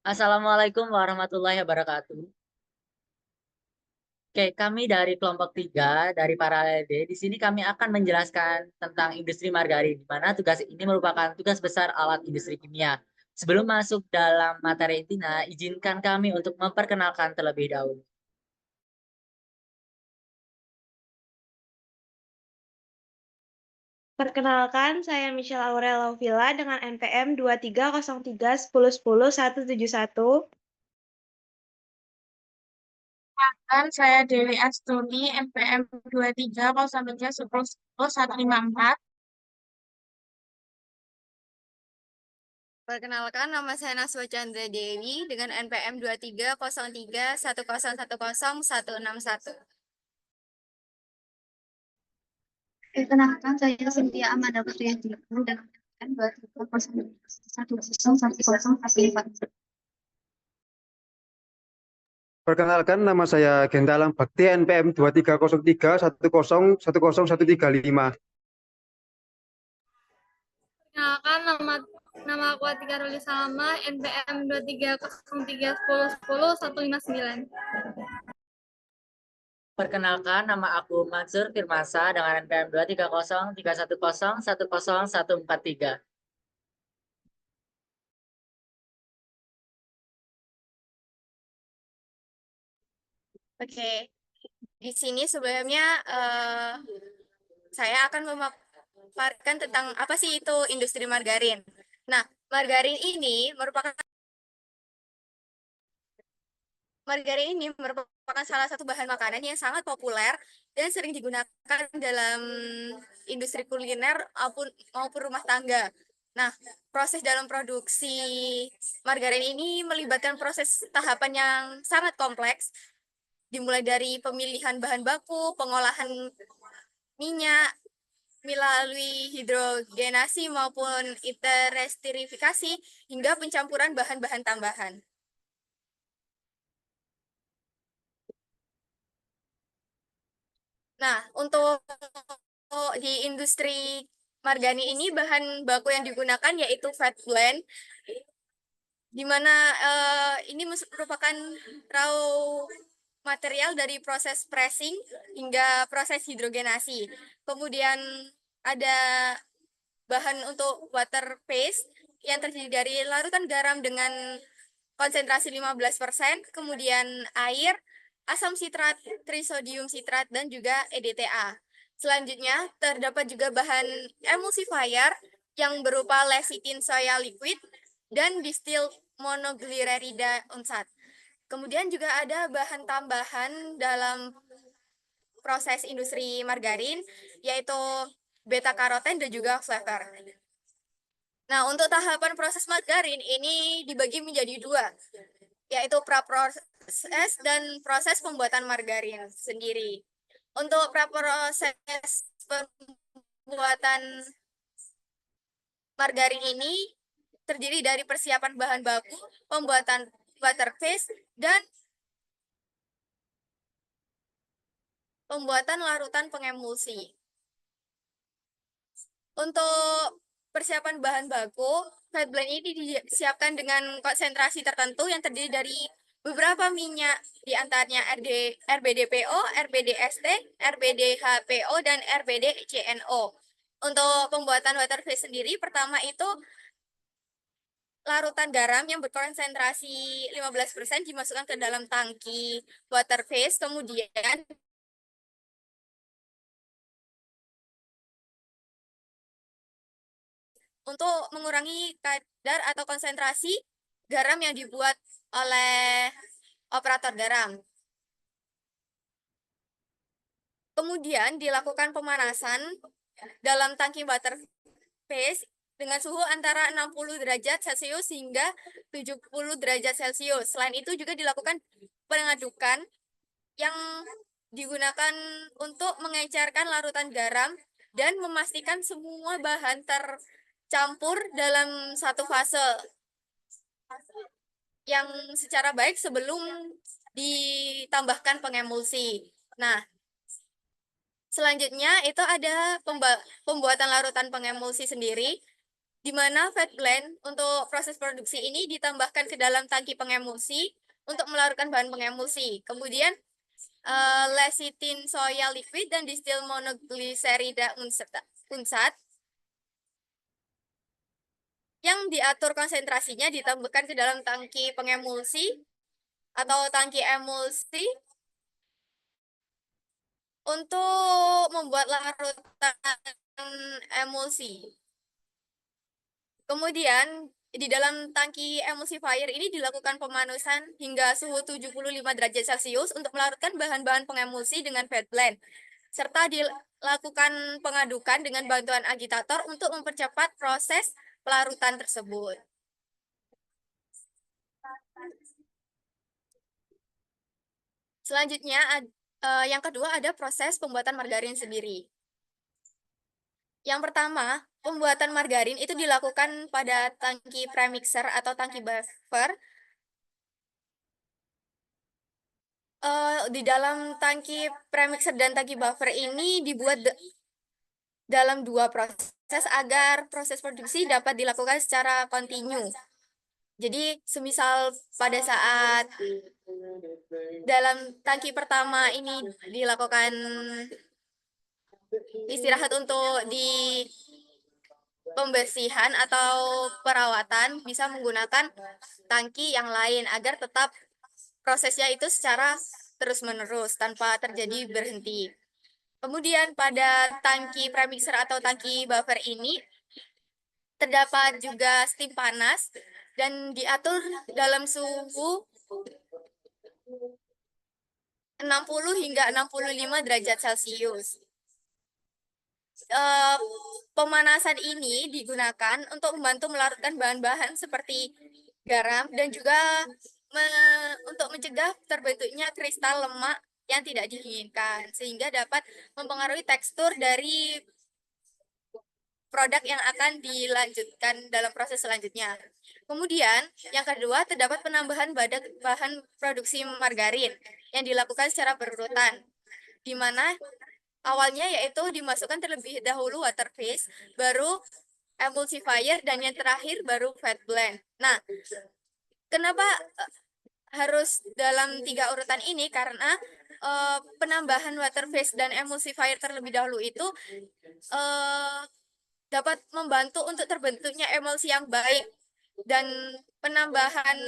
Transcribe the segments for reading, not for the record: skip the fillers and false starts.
Assalamualaikum warahmatullahi wabarakatuh. Oke, kami dari kelompok 3 dari Paralelde. Di sini kami akan menjelaskan tentang industri margarin, di mana tugas ini merupakan tugas besar alat industri kimia. Sebelum masuk dalam materi intinya, izinkan kami untuk memperkenalkan terlebih dahulu. Perkenalkan, saya Michelle Aurel Lauvila dengan NPM 230310101171. Kan saya Dewi Astuni, MPM 230311101154. Perkenalkan, nama saya Naswa Chandra Dewi dengan NPM 230310101161. Perkenalkan, saya Cynthia Amanda Putriyanti dengan NPM 2301111014. Perkenalkan, nama saya Gentalang Bakti, NPM 230310101355. Perkenalkan, nama aku Atika Ruli Salama, NPM 230310101159. Perkenalkan, nama aku Mansur Firmansa dengan NPM 23031010143. Oke, di sini sebelumnya saya akan memaparkan tentang apa sih itu industri margarin. Nah, margarin ini merupakan salah satu bahan makanan yang sangat populer dan sering digunakan dalam industri kuliner maupun rumah tangga. Nah, proses dalam produksi margarin ini melibatkan proses tahapan yang sangat kompleks, dimulai dari pemilihan bahan baku, pengolahan minyak, melalui hidrogenasi maupun interesterifikasi, hingga pencampuran bahan-bahan tambahan. Nah, untuk di industri margarin ini bahan baku yang digunakan yaitu fat blend, di mana ini merupakan raw material dari proses pressing hingga proses hidrogenasi. Kemudian ada bahan untuk water paste yang terdiri dari larutan garam dengan konsentrasi 15%, kemudian air, asam sitrat, trisodium sitrat, dan juga EDTA. Selanjutnya, terdapat juga bahan emulsifier yang berupa lecithin soya liquid dan distilled monoglycerida unsat. Kemudian juga ada bahan tambahan dalam proses industri margarin, yaitu beta karoten dan juga flavor. Nah, untuk tahapan proses margarin ini dibagi menjadi dua, yaitu praproses dan proses pembuatan margarin sendiri. Untuk praproses pembuatan margarin ini terdiri dari persiapan bahan baku, pembuatan butter paste, dan pembuatan larutan pengemulsi. Untuk persiapan bahan baku, fat blend ini disiapkan dengan konsentrasi tertentu yang terdiri dari beberapa minyak, di antaranya RBDPO, RBDST, RBDHPO, dan RBDCNO. Untuk pembuatan water phase sendiri, pertama itu larutan garam yang berkonsentrasi 15% dimasukkan ke dalam tangki water phase, kemudian untuk mengurangi kadar atau konsentrasi garam yang dibuat oleh operator garam. Kemudian dilakukan pemanasan dalam tangki water phase dengan suhu antara 60 derajat Celcius hingga 70 derajat Celcius. Selain itu juga dilakukan pengadukan yang digunakan untuk mengecerkan larutan garam dan memastikan semua bahan tercampur dalam satu fase yang secara baik sebelum ditambahkan pengemulsi. Nah, selanjutnya itu ada pembuatan larutan pengemulsi sendiri. di mana fat blend untuk proses produksi ini ditambahkan ke dalam tangki pengemulsi untuk melarutkan bahan pengemulsi. Kemudian lecithin soya liquid dan distil monogliserida unsat yang diatur konsentrasinya ditambahkan ke dalam tangki pengemulsi atau tangki emulsi untuk membuat larutan emulsi. Kemudian di dalam tangki emulsifier ini dilakukan pemanusan hingga suhu 75 derajat Celcius untuk melarutkan bahan-bahan pengemulsi dengan fat blend, serta dilakukan pengadukan dengan bantuan agitator untuk mempercepat proses pelarutan tersebut. Selanjutnya, yang kedua ada proses pembuatan margarin sendiri. Yang pertama, pembuatan margarin itu dilakukan pada tangki premixer atau tangki buffer. Di dalam tangki premixer dan tangki buffer ini dibuat dalam dua proses agar proses produksi dapat dilakukan secara kontinu. Jadi, semisal pada saat dalam tangki pertama ini dilakukan istirahat untuk di pembersihan atau perawatan, bisa menggunakan tangki yang lain agar tetap prosesnya itu secara terus-menerus tanpa terjadi berhenti. Kemudian pada tangki premixer atau tangki buffer ini terdapat juga steam panas dan diatur dalam suhu 60 hingga 65 derajat Celcius. Pemanasan ini digunakan untuk membantu melarutkan bahan-bahan seperti garam dan juga untuk mencegah terbentuknya kristal lemak yang tidak diinginkan, sehingga dapat mempengaruhi tekstur dari produk yang akan dilanjutkan dalam proses selanjutnya. Kemudian, yang kedua, terdapat penambahan bahan produksi margarin yang dilakukan secara berurutan, di mana awalnya yaitu dimasukkan terlebih dahulu water phase, baru emulsifier, dan yang terakhir baru fat blend. Nah, kenapa harus dalam 3 urutan ini? Karena penambahan water phase dan emulsifier terlebih dahulu itu dapat membantu untuk terbentuknya emulsi yang baik, dan penambahan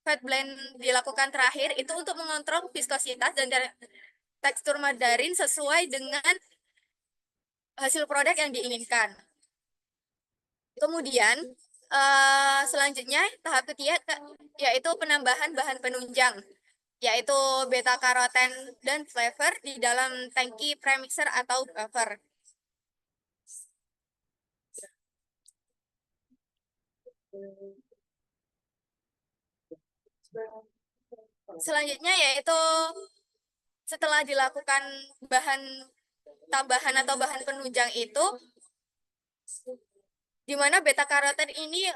fat blend dilakukan terakhir itu untuk mengontrol viskositas dan tekstur margarin sesuai dengan hasil produk yang diinginkan. Kemudian selanjutnya tahap ketiga yaitu penambahan bahan penunjang, yaitu beta karoten dan flavor di dalam tangki premixer atau buffer. Selanjutnya yaitu setelah dilakukan bahan tambahan atau bahan penunjang itu, di mana beta karoten ini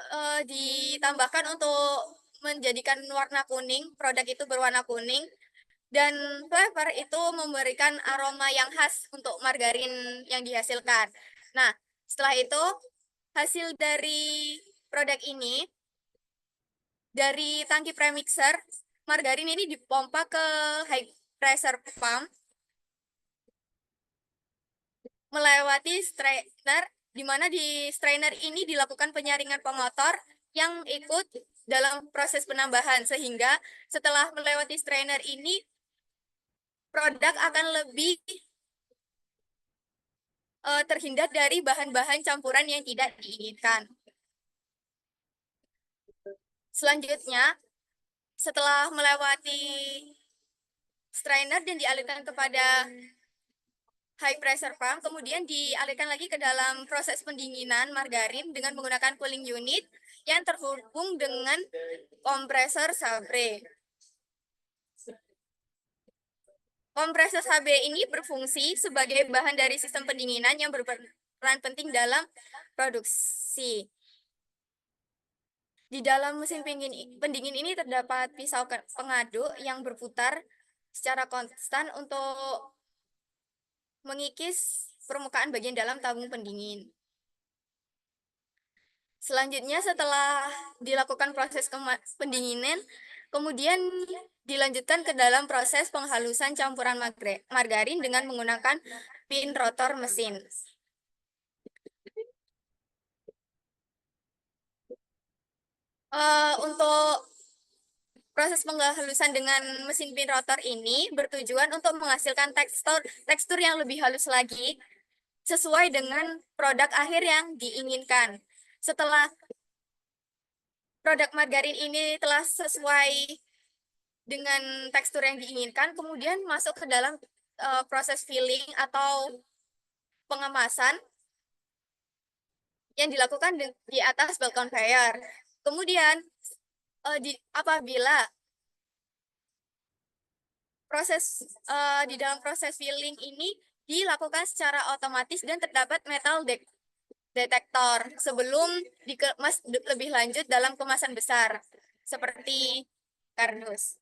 ditambahkan untuk menjadikan warna kuning, produk itu berwarna kuning, dan flavor itu memberikan aroma yang khas untuk margarin yang dihasilkan. Nah, setelah itu hasil dari produk ini dari tangki premixer, margarin ini dipompa ke high pressure pump melewati strainer, di mana di strainer ini dilakukan penyaringan pengotor yang ikut dalam proses penambahan, sehingga setelah melewati strainer ini produk akan lebih terhindar dari bahan-bahan campuran yang tidak diinginkan. Selanjutnya, setelah melewati strainer dan dialirkan kepada high pressure pump, kemudian dialirkan lagi ke dalam proses pendinginan margarin dengan menggunakan cooling unit yang terhubung dengan kompresor Sabre. Kompresor Sabre ini berfungsi sebagai bahan dari sistem pendinginan yang berperan penting dalam produksi. Di dalam mesin pendingin ini terdapat pisau pengaduk yang berputar secara konstan untuk mengikis permukaan bagian dalam tabung pendingin. Selanjutnya setelah dilakukan proses pendinginan, kemudian dilanjutkan ke dalam proses penghalusan campuran margarin dengan menggunakan pin rotor mesin. Untuk proses penghalusan dengan mesin pin rotor ini bertujuan untuk menghasilkan tekstur yang lebih halus lagi sesuai dengan produk akhir yang diinginkan. Setelah produk margarin ini telah sesuai dengan tekstur yang diinginkan, kemudian masuk ke dalam proses filling atau pengemasan yang dilakukan di atas belt conveyor. Kemudian apabila proses di dalam proses filling ini dilakukan secara otomatis dan terdapat metal detektor sebelum dikemas lebih lanjut dalam kemasan besar seperti kardus.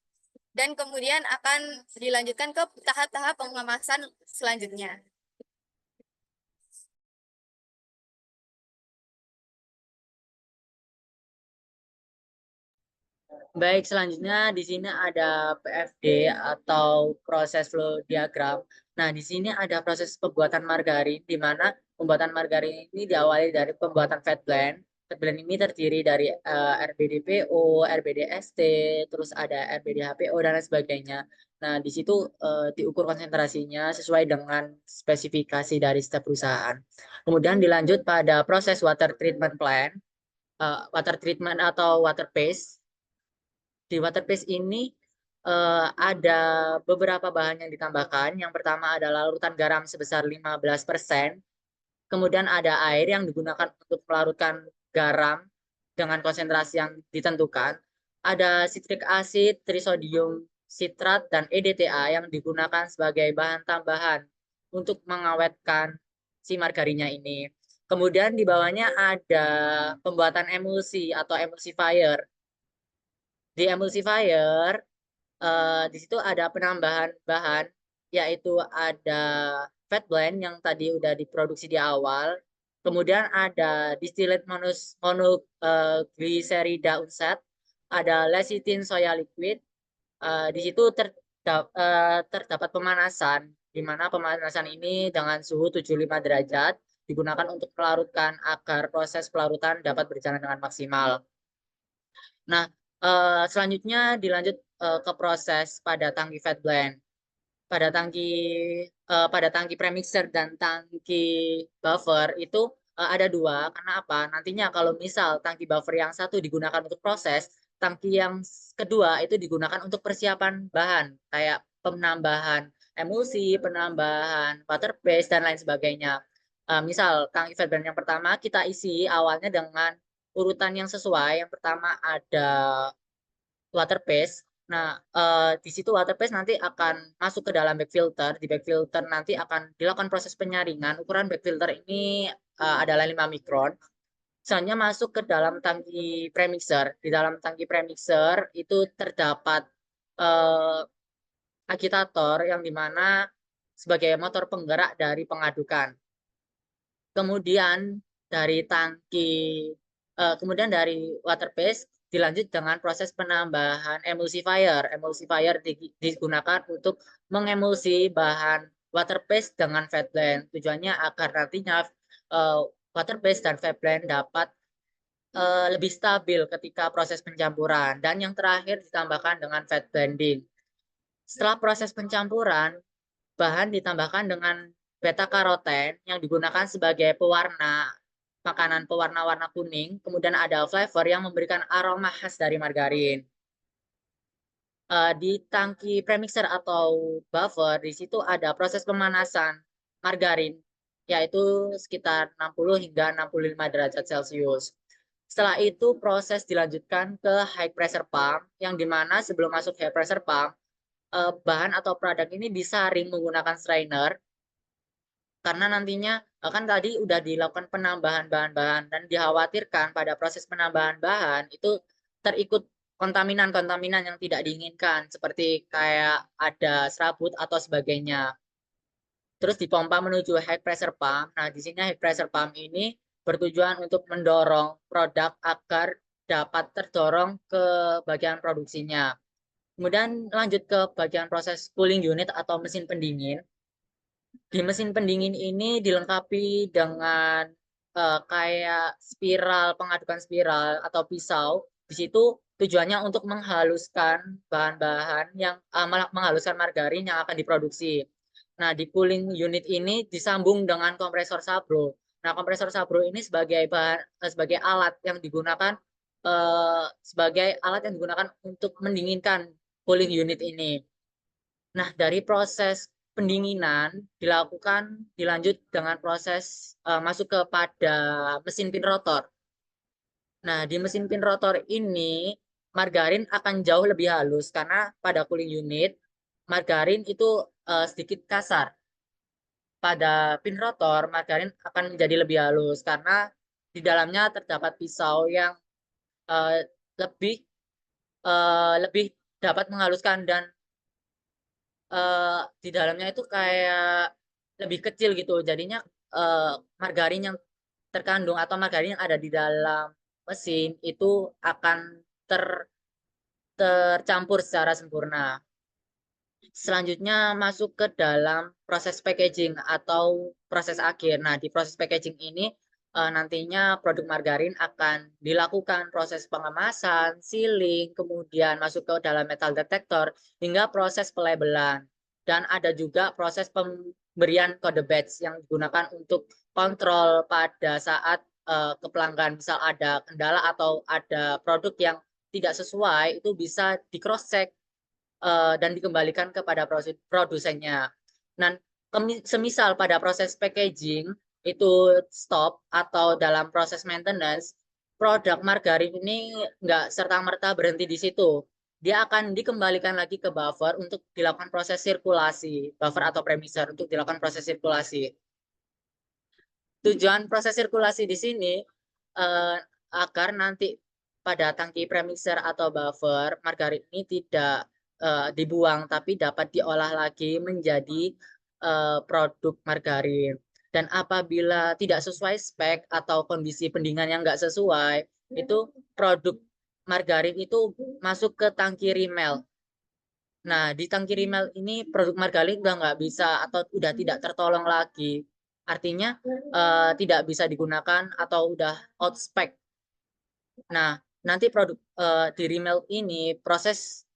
Dan kemudian akan dilanjutkan ke tahap-tahap pengemasan selanjutnya. Baik, selanjutnya di sini ada PFD atau proses flow diagram. Nah, di sini ada proses pembuatan margarin, di mana pembuatan margarin ini diawali dari pembuatan fat blend. Fat blend ini terdiri dari RBDPO, RBDST, terus ada RBDHPO, dan lain sebagainya. Nah, di situ diukur konsentrasinya sesuai dengan spesifikasi dari setiap perusahaan. Kemudian dilanjut pada proses water treatment plant, water treatment atau water paste. Di water paste ini ada beberapa bahan yang ditambahkan. Yang pertama adalah larutan garam sebesar 15%. Kemudian ada air yang digunakan untuk melarutkan garam dengan konsentrasi yang ditentukan. Ada citric acid, trisodium sitrat, dan EDTA yang digunakan sebagai bahan tambahan untuk mengawetkan si margarinnya ini. Kemudian di bawahnya ada pembuatan emulsi atau emulsifier. Di emulsifier, di situ ada penambahan bahan, yaitu ada fat blend yang tadi udah diproduksi di awal. Kemudian ada distillate monoglycerida unset, ada lecithin soya liquid. Di situ terdapat pemanasan, di mana pemanasan ini dengan suhu 75 derajat digunakan untuk melarutkan agar proses pelarutan dapat berjalan dengan maksimal. Nah, selanjutnya dilanjut ke proses pada tangki fat blend. Pada tangki premixer dan tangki buffer itu ada dua. Karena apa? Nantinya kalau misal tangki buffer yang satu digunakan untuk proses, tangki yang kedua itu digunakan untuk persiapan bahan kayak penambahan emulsi, penambahan water paste, dan lain sebagainya. Misal tangki fat blend yang pertama kita isi awalnya dengan urutan yang sesuai. Yang pertama ada water paste. Nah, di situ water paste nanti akan masuk ke dalam bag filter. Di bag filter nanti akan dilakukan proses penyaringan. Ukuran bag filter ini adalah 5 mikron. Selanjutnya masuk ke dalam tangki premixer. Di dalam tangki premixer itu terdapat agitator yang dimana sebagai motor penggerak dari pengadukan. Kemudian dari dari water paste dilanjut dengan proses penambahan emulsifier. Emulsifier digunakan untuk mengemulsi bahan water paste dengan fat blend. Tujuannya agar nantinya water paste dan fat blend dapat lebih stabil ketika proses pencampuran. Dan yang terakhir ditambahkan dengan fat blending. Setelah proses pencampuran, bahan ditambahkan dengan beta karoten yang digunakan sebagai pewarna makanan, pewarna warna kuning. Kemudian ada flavor yang memberikan aroma khas dari margarin. Di tangki premixer atau buffer, di situ ada proses pemanasan margarin, yaitu sekitar 60 hingga 65 derajat Celcius. Setelah itu proses dilanjutkan ke high pressure pump, yang dimana sebelum masuk high pressure pump, bahan atau produk ini disaring menggunakan strainer, karena nantinya kan tadi udah dilakukan penambahan bahan-bahan dan dikhawatirkan pada proses penambahan bahan itu terikut kontaminan-kontaminan yang tidak diinginkan seperti kayak ada serabut atau sebagainya. Terus dipompa menuju high pressure pump. Nah, di sini high pressure pump ini bertujuan untuk mendorong produk agar dapat terdorong ke bagian produksinya. Kemudian lanjut ke bagian proses cooling unit atau mesin pendingin. Di mesin pendingin ini dilengkapi dengan kayak spiral, pengadukan spiral atau pisau. Di situ tujuannya untuk menghaluskan bahan-bahan yang menghaluskan margarin yang akan diproduksi. Nah, di cooling unit ini disambung dengan kompresor sabro. Nah, kompresor sabro ini sebagai alat yang digunakan untuk mendinginkan cooling unit ini. Nah, dari proses pendinginan dilanjut dengan proses masuk kepada mesin pin rotor. Nah, di mesin pin rotor ini margarin akan jauh lebih halus karena pada cooling unit margarin itu sedikit kasar. Pada pin rotor margarin akan menjadi lebih halus karena di dalamnya terdapat pisau yang lebih dapat menghaluskan dan di dalamnya itu kayak lebih kecil gitu. Jadinya margarin yang terkandung atau margarin yang ada di dalam mesin itu akan tercampur secara sempurna. Selanjutnya masuk ke dalam proses packaging atau proses akhir. Nah, di proses packaging ini nantinya produk margarin akan dilakukan proses pengemasan, sealing, kemudian masuk ke dalam metal detector hingga proses pelabelan. Dan ada juga proses pemberian kode batch yang digunakan untuk kontrol pada saat ke pelanggan. Misal ada kendala atau ada produk yang tidak sesuai, itu bisa di cross check dan dikembalikan kepada produsennya. Dan semisal pada proses packaging itu stop atau dalam proses maintenance, produk margarin ini nggak serta-merta berhenti di situ. Dia akan dikembalikan lagi ke buffer untuk dilakukan proses sirkulasi, buffer atau premixer untuk dilakukan proses sirkulasi. Tujuan proses sirkulasi di sini agar nanti pada tangki premixer atau buffer margarin ini tidak dibuang tapi dapat diolah lagi menjadi produk margarin. Dan apabila tidak sesuai spek atau kondisi pendinginan yang nggak sesuai, itu produk margarin itu masuk ke tangki rimel. Nah, di tangki rimel ini produk margarin udah nggak bisa atau udah tidak tertolong lagi. Artinya tidak bisa digunakan atau udah out spec. Nah, nanti produk di rimel ini proses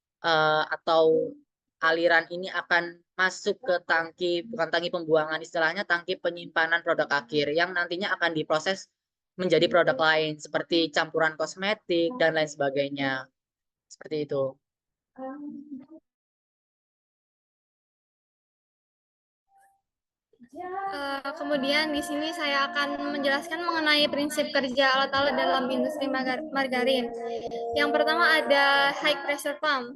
atau aliran ini akan masuk ke tangki, bukan tangki pembuangan, istilahnya tangki penyimpanan produk akhir yang nantinya akan diproses menjadi produk lain seperti campuran kosmetik dan lain sebagainya. Seperti itu. Kemudian di sini saya akan menjelaskan mengenai prinsip kerja alat-alat dalam industri margarin. Yang pertama ada high pressure pump.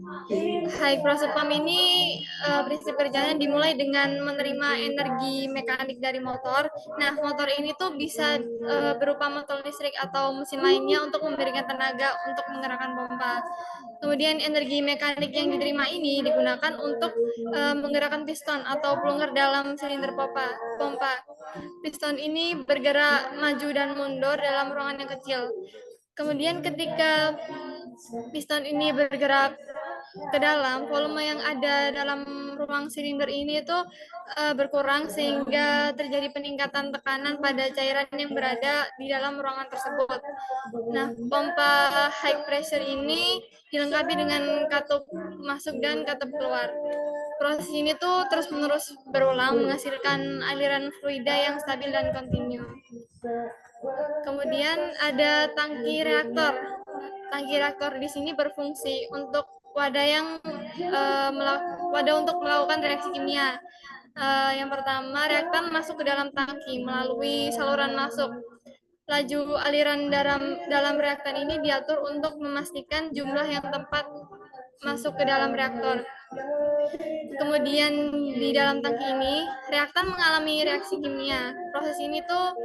High pressure pump ini prinsip kerjanya dimulai dengan menerima energi mekanik dari motor. Nah, motor ini tuh bisa berupa motor listrik atau mesin lainnya untuk memberikan tenaga untuk menggerakkan pompa. Kemudian energi mekanik yang diterima ini digunakan untuk menggerakkan piston atau plunger dalam silinder pompa. Piston ini bergerak maju dan mundur dalam ruangan yang kecil. Kemudian ketika piston ini bergerak ke dalam, volume yang ada dalam ruang silinder ini itu berkurang sehingga terjadi peningkatan tekanan pada cairan yang berada di dalam ruangan tersebut. Nah, pompa high pressure ini dilengkapi dengan katup masuk dan katup keluar. Proses ini tuh terus-menerus berulang menghasilkan aliran fluida yang stabil dan kontinu. Kemudian ada tangki reaktor. Tangki reaktor di sini berfungsi untuk wadah untuk melakukan reaksi kimia. Yang pertama, reaktan masuk ke dalam tangki melalui saluran masuk. Laju aliran dalam reaktan ini diatur untuk memastikan jumlah yang tepat masuk ke dalam reaktor. Kemudian di dalam tangki ini, reaktan mengalami reaksi kimia. Proses ini tuh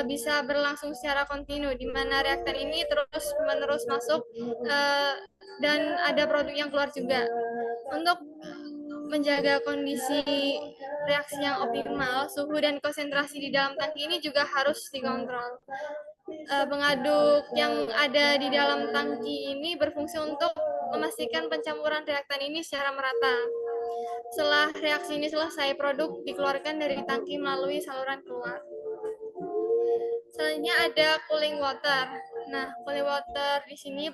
bisa berlangsung secara kontinu, di mana reaktan ini terus-menerus masuk dan ada produk yang keluar juga. Untuk menjaga kondisi reaksi yang optimal, suhu dan konsentrasi di dalam tangki ini juga harus dikontrol. Pengaduk yang ada di dalam tangki ini berfungsi untuk memastikan pencampuran reaktan ini secara merata. Setelah reaksi ini selesai, produk dikeluarkan dari tangki melalui saluran keluar. Selanjutnya ada cooling water. Nah, cooling water di sini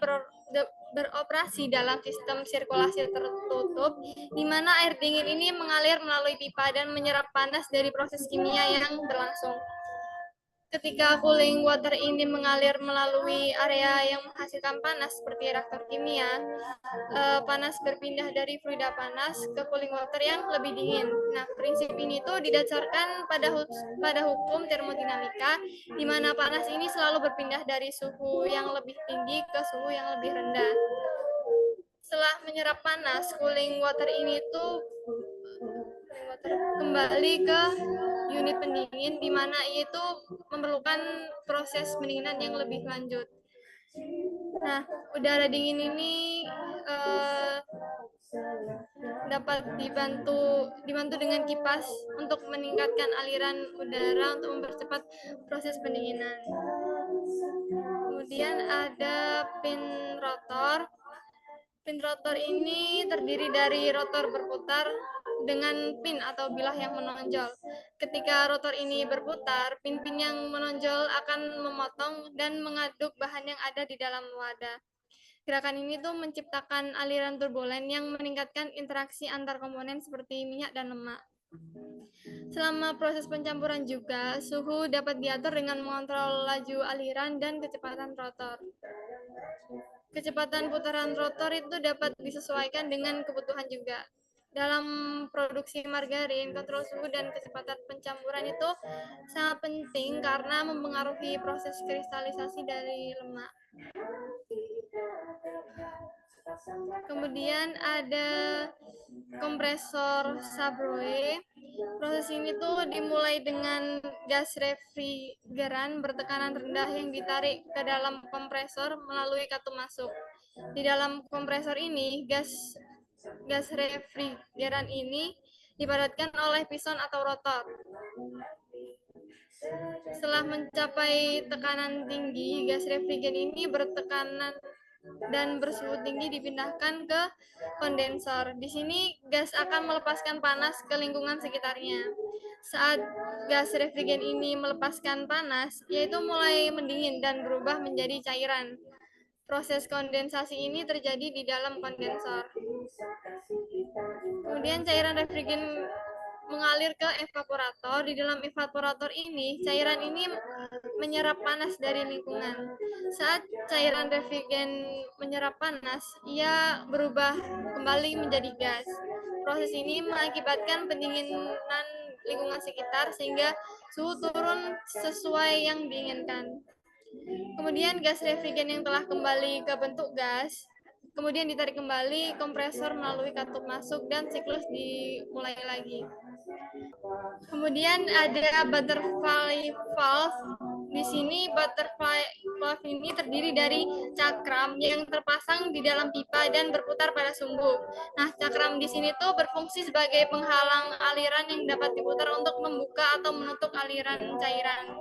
beroperasi dalam sistem sirkulasi tertutup, di mana air dingin ini mengalir melalui pipa dan menyerap panas dari proses kimia yang berlangsung. Ketika cooling water ini mengalir melalui area yang menghasilkan panas seperti reaktor kimia, panas berpindah dari fluida panas ke cooling water yang lebih dingin. Nah, prinsip ini tuh didasarkan pada hukum termodinamika, di mana panas ini selalu berpindah dari suhu yang lebih tinggi ke suhu yang lebih rendah. Setelah menyerap panas, cooling water ini tuh kembali ke unit pendingin, di mana itu memerlukan proses pendinginan yang lebih lanjut. Nah, udara dingin ini dapat dibantu dengan kipas untuk meningkatkan aliran udara untuk mempercepat proses pendinginan. Kemudian ada pin rotor. Pin rotor ini terdiri dari rotor berputar dengan pin atau bilah yang menonjol. Ketika rotor ini berputar, pin-pin yang menonjol akan memotong dan mengaduk bahan yang ada di dalam wadah. Gerakan ini tuh menciptakan aliran turbulen yang meningkatkan interaksi antar komponen seperti minyak dan lemak. Selama proses pencampuran juga, suhu dapat diatur dengan mengontrol laju aliran dan kecepatan rotor. Kecepatan putaran rotor itu dapat disesuaikan dengan kebutuhan juga. Dalam produksi margarin, kontrol suhu dan kecepatan pencampuran itu sangat penting karena mempengaruhi proses kristalisasi dari lemak. Kemudian ada kompresor Sabroe. Proses ini tuh dimulai dengan gas refrigeran bertekanan rendah yang ditarik ke dalam kompresor melalui katup masuk. Di dalam kompresor ini, gas refrigeran ini dipadatkan oleh piston atau rotor. Setelah mencapai tekanan tinggi, gas refrigeran ini bertekanan dan bersuhu tinggi dipindahkan ke kondensor. Di sini gas akan melepaskan panas ke lingkungan sekitarnya. Saat gas refrigeran ini melepaskan panas, yaitu mulai mendingin dan berubah menjadi cairan. Proses kondensasi ini terjadi di dalam kondensor. Kemudian cairan refrigeran mengalir ke evaporator. Di dalam evaporator ini, cairan ini menyerap panas dari lingkungan. Saat cairan refrigeran menyerap panas, ia berubah kembali menjadi gas. Proses ini mengakibatkan pendinginan lingkungan sekitar sehingga suhu turun sesuai yang diinginkan. Kemudian gas refrigeran yang telah kembali ke bentuk gas, kemudian ditarik kembali kompresor melalui katup masuk dan siklus dimulai lagi. Kemudian ada butterfly valve. Di sini butterfly valve ini terdiri dari cakram yang terpasang di dalam pipa dan berputar pada sumbu. Nah, cakram di sini tuh berfungsi sebagai penghalang aliran yang dapat diputar untuk membuka atau menutup aliran cairan.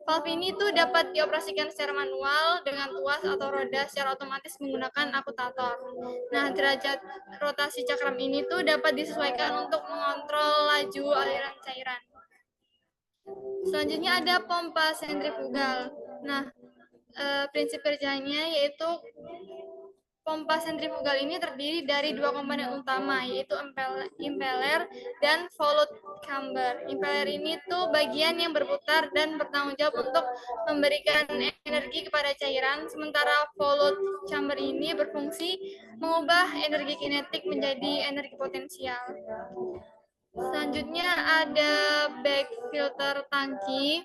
Valve ini tuh dapat dioperasikan secara manual dengan tuas atau roda secara otomatis menggunakan akutator. Nah, derajat rotasi cakram ini tuh dapat disesuaikan untuk mengontrol laju aliran cairan. Selanjutnya ada pompa sentrifugal. Nah, prinsip kerjanya yaitu pompa sentrifugal ini terdiri dari dua komponen utama, yaitu impeller dan volute chamber. Impeller ini tuh bagian yang berputar dan bertanggung jawab untuk memberikan energi kepada cairan, sementara volute chamber ini berfungsi mengubah energi kinetik menjadi energi potensial. Selanjutnya ada bag filter tangki.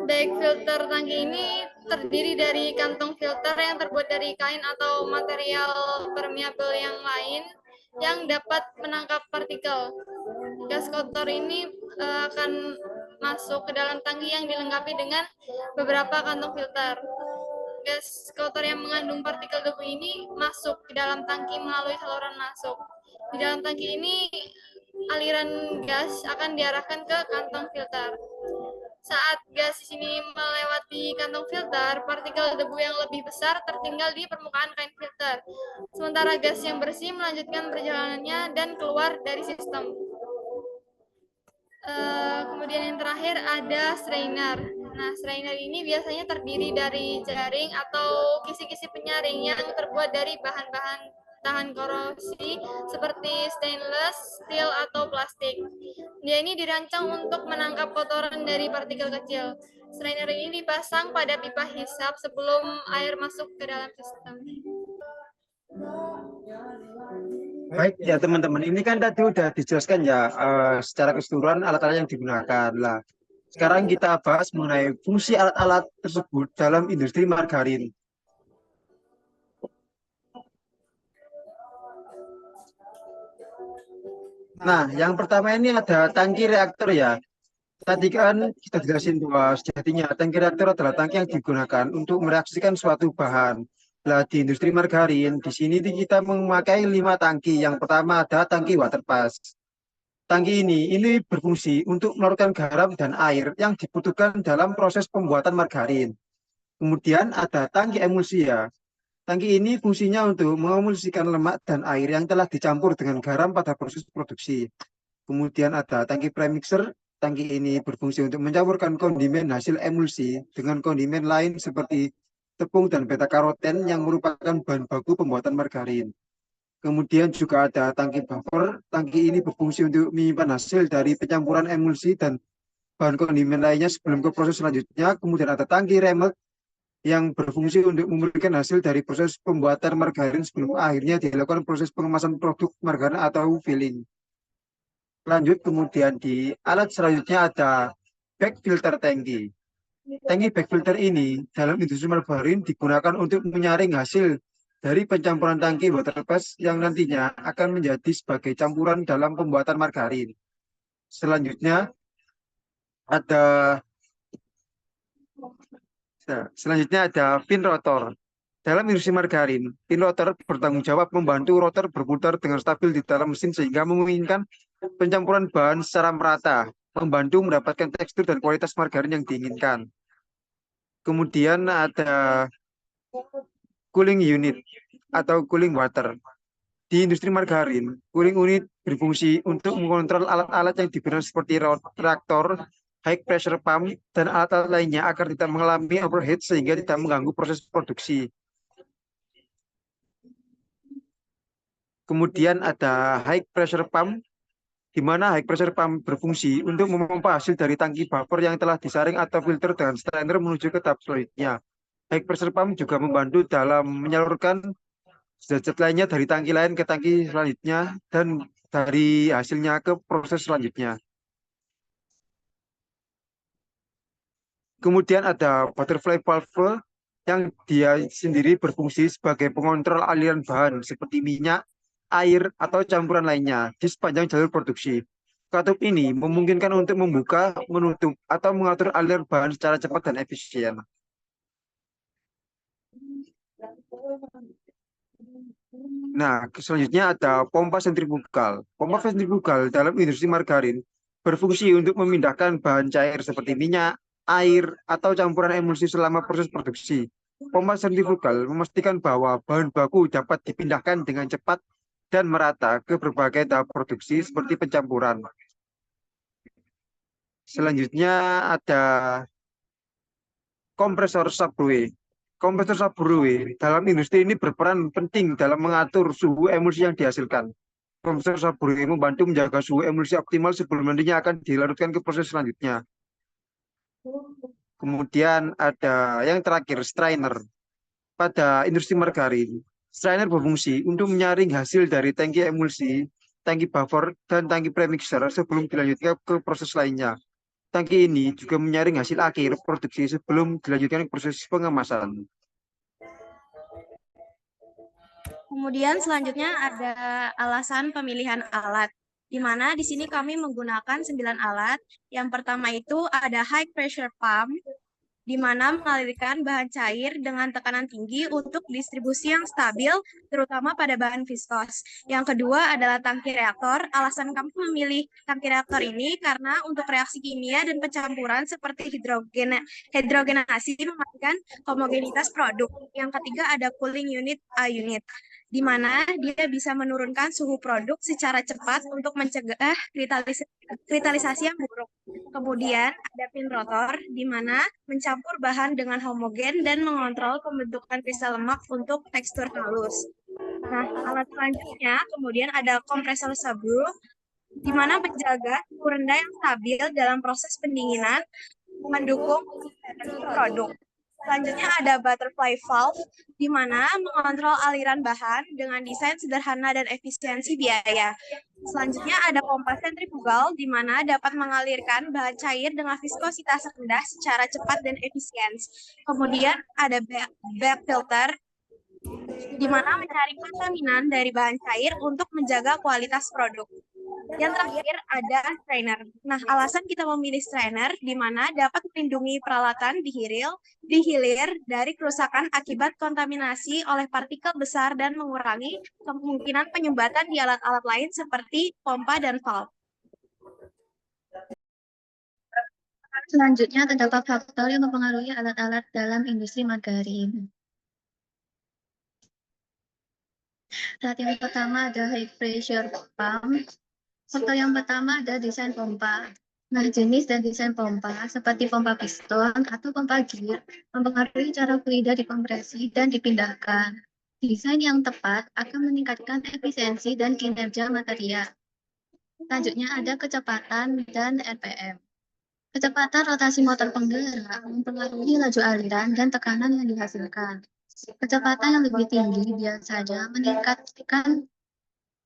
Bag filter tangki ini terdiri dari kantong filter yang terbuat dari kain atau material permeabel yang lain yang dapat menangkap partikel. Gas kotor ini akan masuk ke dalam tangki yang dilengkapi dengan beberapa kantong filter. Gas kotor yang mengandung partikel debu ini masuk ke dalam tangki melalui saluran masuk. Di dalam tangki ini aliran gas akan diarahkan ke kantong filter. Saat gas di sini melewati kantong filter, partikel debu yang lebih besar tertinggal di permukaan kain filter. Sementara gas yang bersih melanjutkan perjalanannya dan keluar dari sistem. Kemudian yang terakhir ada strainer. Nah, strainer ini biasanya terdiri dari jaring atau kisi-kisi penyaring yang terbuat dari bahan-bahan tahan korosi seperti stainless, steel, atau plastik. Dia ini dirancang untuk menangkap kotoran dari partikel kecil. Strainer ini dipasang pada pipa hisap sebelum air masuk ke dalam sistem. Baik ya teman-teman, ini kan tadi udah dijelaskan ya secara keseluruhan alat-alat yang digunakan. Lah, sekarang kita bahas mengenai fungsi alat-alat tersebut dalam industri margarin. Nah, yang pertama ini ada tangki reaktor ya. Tadi kan kita jelasin bahwa sejatinya tangki reaktor adalah tangki yang digunakan untuk mereaksikan suatu bahan. Nah, di industri margarin, di sini kita memakai 5 tangki. Yang pertama ada tangki water pass. Tangki ini berfungsi untuk melarutkan garam dan air yang dibutuhkan dalam proses pembuatan margarin. Kemudian ada tangki emulsi ya. Tangki ini fungsinya untuk mengemulsikan lemak dan air yang telah dicampur dengan garam pada proses produksi. Kemudian ada tangki premixer. Tangki ini berfungsi untuk mencampurkan kondimen hasil emulsi dengan kondimen lain seperti tepung dan beta karoten yang merupakan bahan baku pembuatan margarin. Kemudian juga ada tangki buffer. Tangki ini berfungsi untuk menyimpan hasil dari pencampuran emulsi dan bahan kondimen lainnya sebelum ke proses selanjutnya. Kemudian ada tangki remek yang berfungsi untuk memberikan hasil dari proses pembuatan margarin sebelum akhirnya dilakukan proses pengemasan produk margarin atau filling. Lanjut, kemudian di alat selanjutnya ada back filter tangki. Tangki back filter ini dalam industri margarin digunakan untuk menyaring hasil dari pencampuran tangki water pass yang nantinya akan menjadi sebagai campuran dalam pembuatan margarin. Selanjutnya ada pin rotor. Dalam industri margarin, pin rotor bertanggung jawab membantu rotor berputar dengan stabil di dalam mesin sehingga memungkinkan pencampuran bahan secara merata, membantu mendapatkan tekstur dan kualitas margarin yang diinginkan. Kemudian ada cooling unit atau cooling water. Di industri margarin, cooling unit berfungsi untuk mengontrol alat-alat yang digunakan seperti reaktor, high pressure pump, dan alat-alat lainnya agar tidak mengalami overheat sehingga tidak mengganggu proses produksi. Kemudian ada high pressure pump, di mana high pressure pump berfungsi untuk memompa hasil dari tangki buffer yang telah disaring atau filter dengan strainer menuju ke tahap selanjutnya. High pressure pump juga membantu dalam menyalurkan zat-zat lainnya dari tangki lain ke tangki selanjutnya dan dari hasilnya ke proses selanjutnya. Kemudian ada butterfly valve yang dia sendiri berfungsi sebagai pengontrol aliran bahan seperti minyak, air, atau campuran lainnya di sepanjang jalur produksi. Katup ini memungkinkan untuk membuka, menutup, atau mengatur aliran bahan secara cepat dan efisien. Nah, selanjutnya ada pompa sentrifugal. Pompa sentrifugal dalam industri margarin berfungsi untuk memindahkan bahan cair seperti minyak, air, atau campuran emulsi selama proses produksi. Pompa sentrifugal memastikan bahwa bahan baku dapat dipindahkan dengan cepat dan merata ke berbagai tahap produksi seperti pencampuran. Selanjutnya ada kompresor subfluid. Kompresor subfluid dalam industri ini berperan penting dalam mengatur suhu emulsi yang dihasilkan. Kompresor subfluid membantu menjaga suhu emulsi optimal sebelum nantinya akan dilarutkan ke proses selanjutnya. Kemudian ada yang terakhir, strainer. Pada industri margarin, strainer berfungsi untuk menyaring hasil dari tangki emulsi, tangki buffer, dan tangki premixer sebelum dilanjutkan ke proses lainnya. Tangki ini juga menyaring hasil akhir produksi sebelum dilanjutkan ke proses pengemasan. Kemudian selanjutnya ada alasan pemilihan alat, di mana di sini kami menggunakan 9 alat. Yang pertama itu ada high pressure pump, di mana mengalirkan bahan cair dengan tekanan tinggi untuk distribusi yang stabil, terutama pada bahan viskos. Yang kedua adalah tangki reaktor. Alasan kami memilih tangki reaktor ini karena untuk reaksi kimia dan pencampuran seperti hidrogenasi mematikan homogenitas produk. Yang ketiga ada cooling unit unit, di mana dia bisa menurunkan suhu produk secara cepat untuk mencegah kristalisasi yang buruk. Kemudian ada pin rotor, di mana mencampur bahan dengan homogen dan mengontrol pembentukan kristal lemak untuk tekstur halus. Nah, alat selanjutnya kemudian ada kompresor subgroup, di mana menjaga suhu rendah yang stabil dalam proses pendinginan, mendukung produk. Selanjutnya ada butterfly valve, di mana mengontrol aliran bahan dengan desain sederhana dan efisiensi biaya. Selanjutnya ada pompa sentrifugal, di mana dapat mengalirkan bahan cair dengan viskositas rendah secara cepat dan efisien. Kemudian ada bag filter, di mana mencari kontaminan dari bahan cair untuk menjaga kualitas produk. Yang terakhir ada strainer. Nah, alasan kita memilih strainer di mana dapat melindungi peralatan di hilir dari kerusakan akibat kontaminasi oleh partikel besar dan mengurangi kemungkinan penyumbatan di alat-alat lain seperti pompa dan valve. Selanjutnya, terdapat faktor yang mempengaruhi alat-alat dalam industri margarin. Saat yang pertama ada high pressure pump. Faktor yang pertama ada desain pompa. Nah, jenis dan desain pompa seperti pompa piston atau pompa gear mempengaruhi cara fluida dikompresi dan dipindahkan. Desain yang tepat akan meningkatkan efisiensi dan kinerja material. Selanjutnya ada kecepatan dan RPM. Kecepatan rotasi motor penggerak mempengaruhi laju aliran dan tekanan yang dihasilkan. Kecepatan yang lebih tinggi biasanya meningkatkan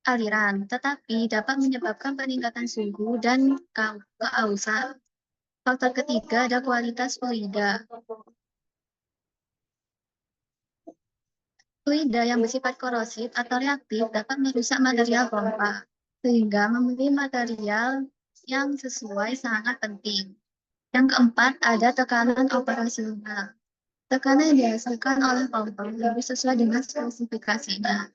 aliran, tetapi dapat menyebabkan peningkatan suhu dan keausan. Faktor ketiga ada kualitas fluida. Fluida yang bersifat korosif atau reaktif dapat merusak material pompa, sehingga memilih material yang sesuai sangat penting. Yang keempat ada tekanan operasional. Tekanan yang dihasilkan oleh pompa lebih sesuai dengan spesifikasinya.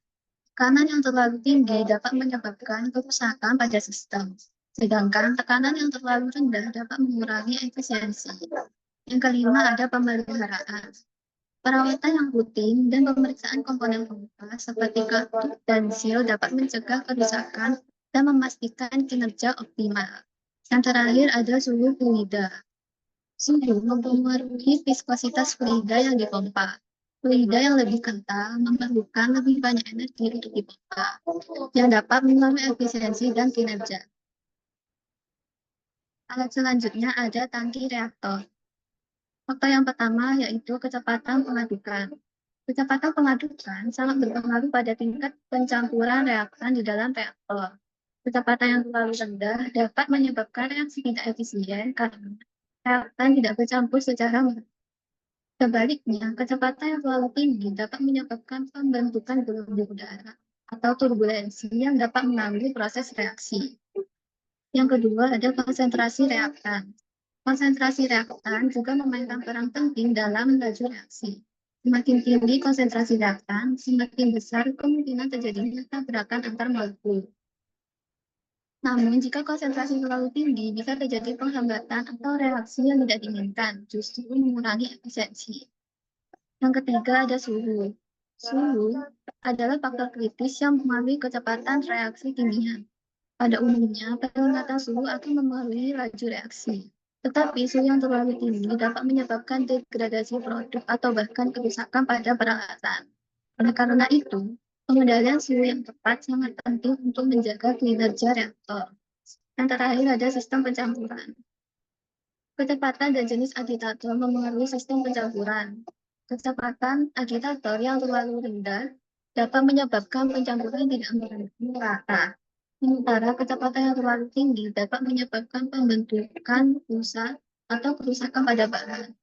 Tekanan yang terlalu tinggi dapat menyebabkan kerusakan pada sistem, sedangkan tekanan yang terlalu rendah dapat mengurangi efisiensi. Yang kelima ada pemeliharaan. Perawatan yang rutin dan pemeriksaan komponen pompa seperti katup dan seal dapat mencegah kerusakan dan memastikan kinerja optimal. Yang terakhir ada suhu fluida. Suhu mempengaruhi viskositas fluida yang dipompa. Fluida yang lebih kental memerlukan lebih banyak energi untuk dipompa, yang dapat mengurangi efisiensi dan kinerja. Alat selanjutnya ada tangki reaktor. Faktor yang pertama yaitu kecepatan pengadukan. Kecepatan pengadukan sangat berpengaruh pada tingkat pencampuran reaktan di dalam reaktor. Kecepatan yang terlalu rendah dapat menyebabkan reaksi tidak efisien karena reaktan tidak bercampur secara merata. Sebaliknya, kecepatan yang terlalu tinggi dapat menyebabkan pembentukan gelombang udara atau turbulensi yang dapat mengganggu proses reaksi. Yang kedua ada konsentrasi reaktan. Konsentrasi reaktan juga memainkan peran penting dalam laju reaksi. Semakin tinggi konsentrasi reaktan, semakin besar kemungkinan terjadinya tabrakan antar molekul. Namun, jika konsentrasi terlalu tinggi, bisa terjadi penghambatan atau reaksi yang tidak diinginkan, justru mengurangi efisiensi. Yang ketiga ada suhu. Suhu adalah faktor kritis yang mempengaruhi kecepatan reaksi kimia. Pada umumnya, peningkatan suhu akan mempengaruhi laju reaksi. Tetapi suhu yang terlalu tinggi dapat menyebabkan degradasi produk atau bahkan kerusakan pada peralatan. Oleh karena itu, pengendalian suhu yang tepat sangat penting untuk menjaga kinerja reaktor. Yang terakhir ada sistem pencampuran. Kecepatan dan jenis agitator mempengaruhi sistem pencampuran. Kecepatan agitator yang terlalu rendah dapat menyebabkan pencampuran tidak merata. Sementara kecepatan yang terlalu tinggi dapat menyebabkan pembentukan rusak atau kerusakan pada bahan.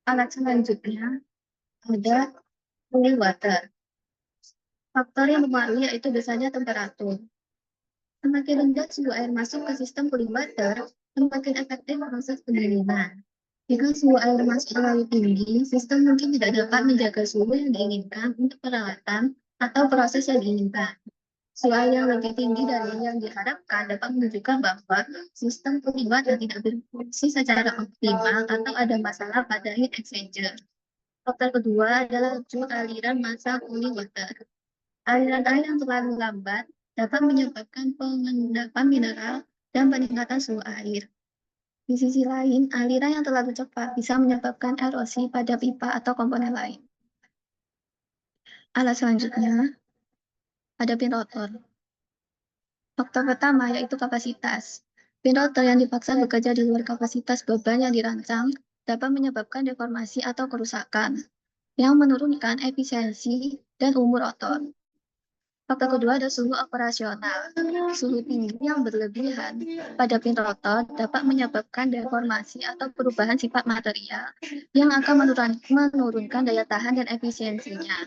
Alat selanjutnya ada cooling water. Faktor yang mempengaruhi yaitu biasanya temperatur. Semakin rendah suhu air masuk ke sistem cooling water, semakin efektif proses pendinginan. Jika suhu air masuk terlalu tinggi, sistem mungkin tidak dapat menjaga suhu yang diinginkan untuk peralatan atau proses yang diinginkan. Suhu air yang lebih tinggi dari yang diharapkan dapat menunjukkan bahwa sistem terlibat dan tidak berfungsi secara optimal atau ada masalah pada heat exchanger. Faktor kedua adalah laju aliran massa cooling water. Aliran air yang terlalu lambat dapat menyebabkan pengendapan mineral dan peningkatan suhu air. Di sisi lain, aliran yang terlalu cepat bisa menyebabkan erosi pada pipa atau komponen lain. Alat selanjutnya ada pin rotor. Faktor pertama yaitu kapasitas. Pin rotor yang dipaksa bekerja di luar kapasitas beban yang dirancang dapat menyebabkan deformasi atau kerusakan yang menurunkan efisiensi dan umur rotor. Faktor kedua ada suhu operasional. Suhu tinggi yang berlebihan pada pin rotor dapat menyebabkan deformasi atau perubahan sifat material yang akan menurunkan daya tahan dan efisiensinya.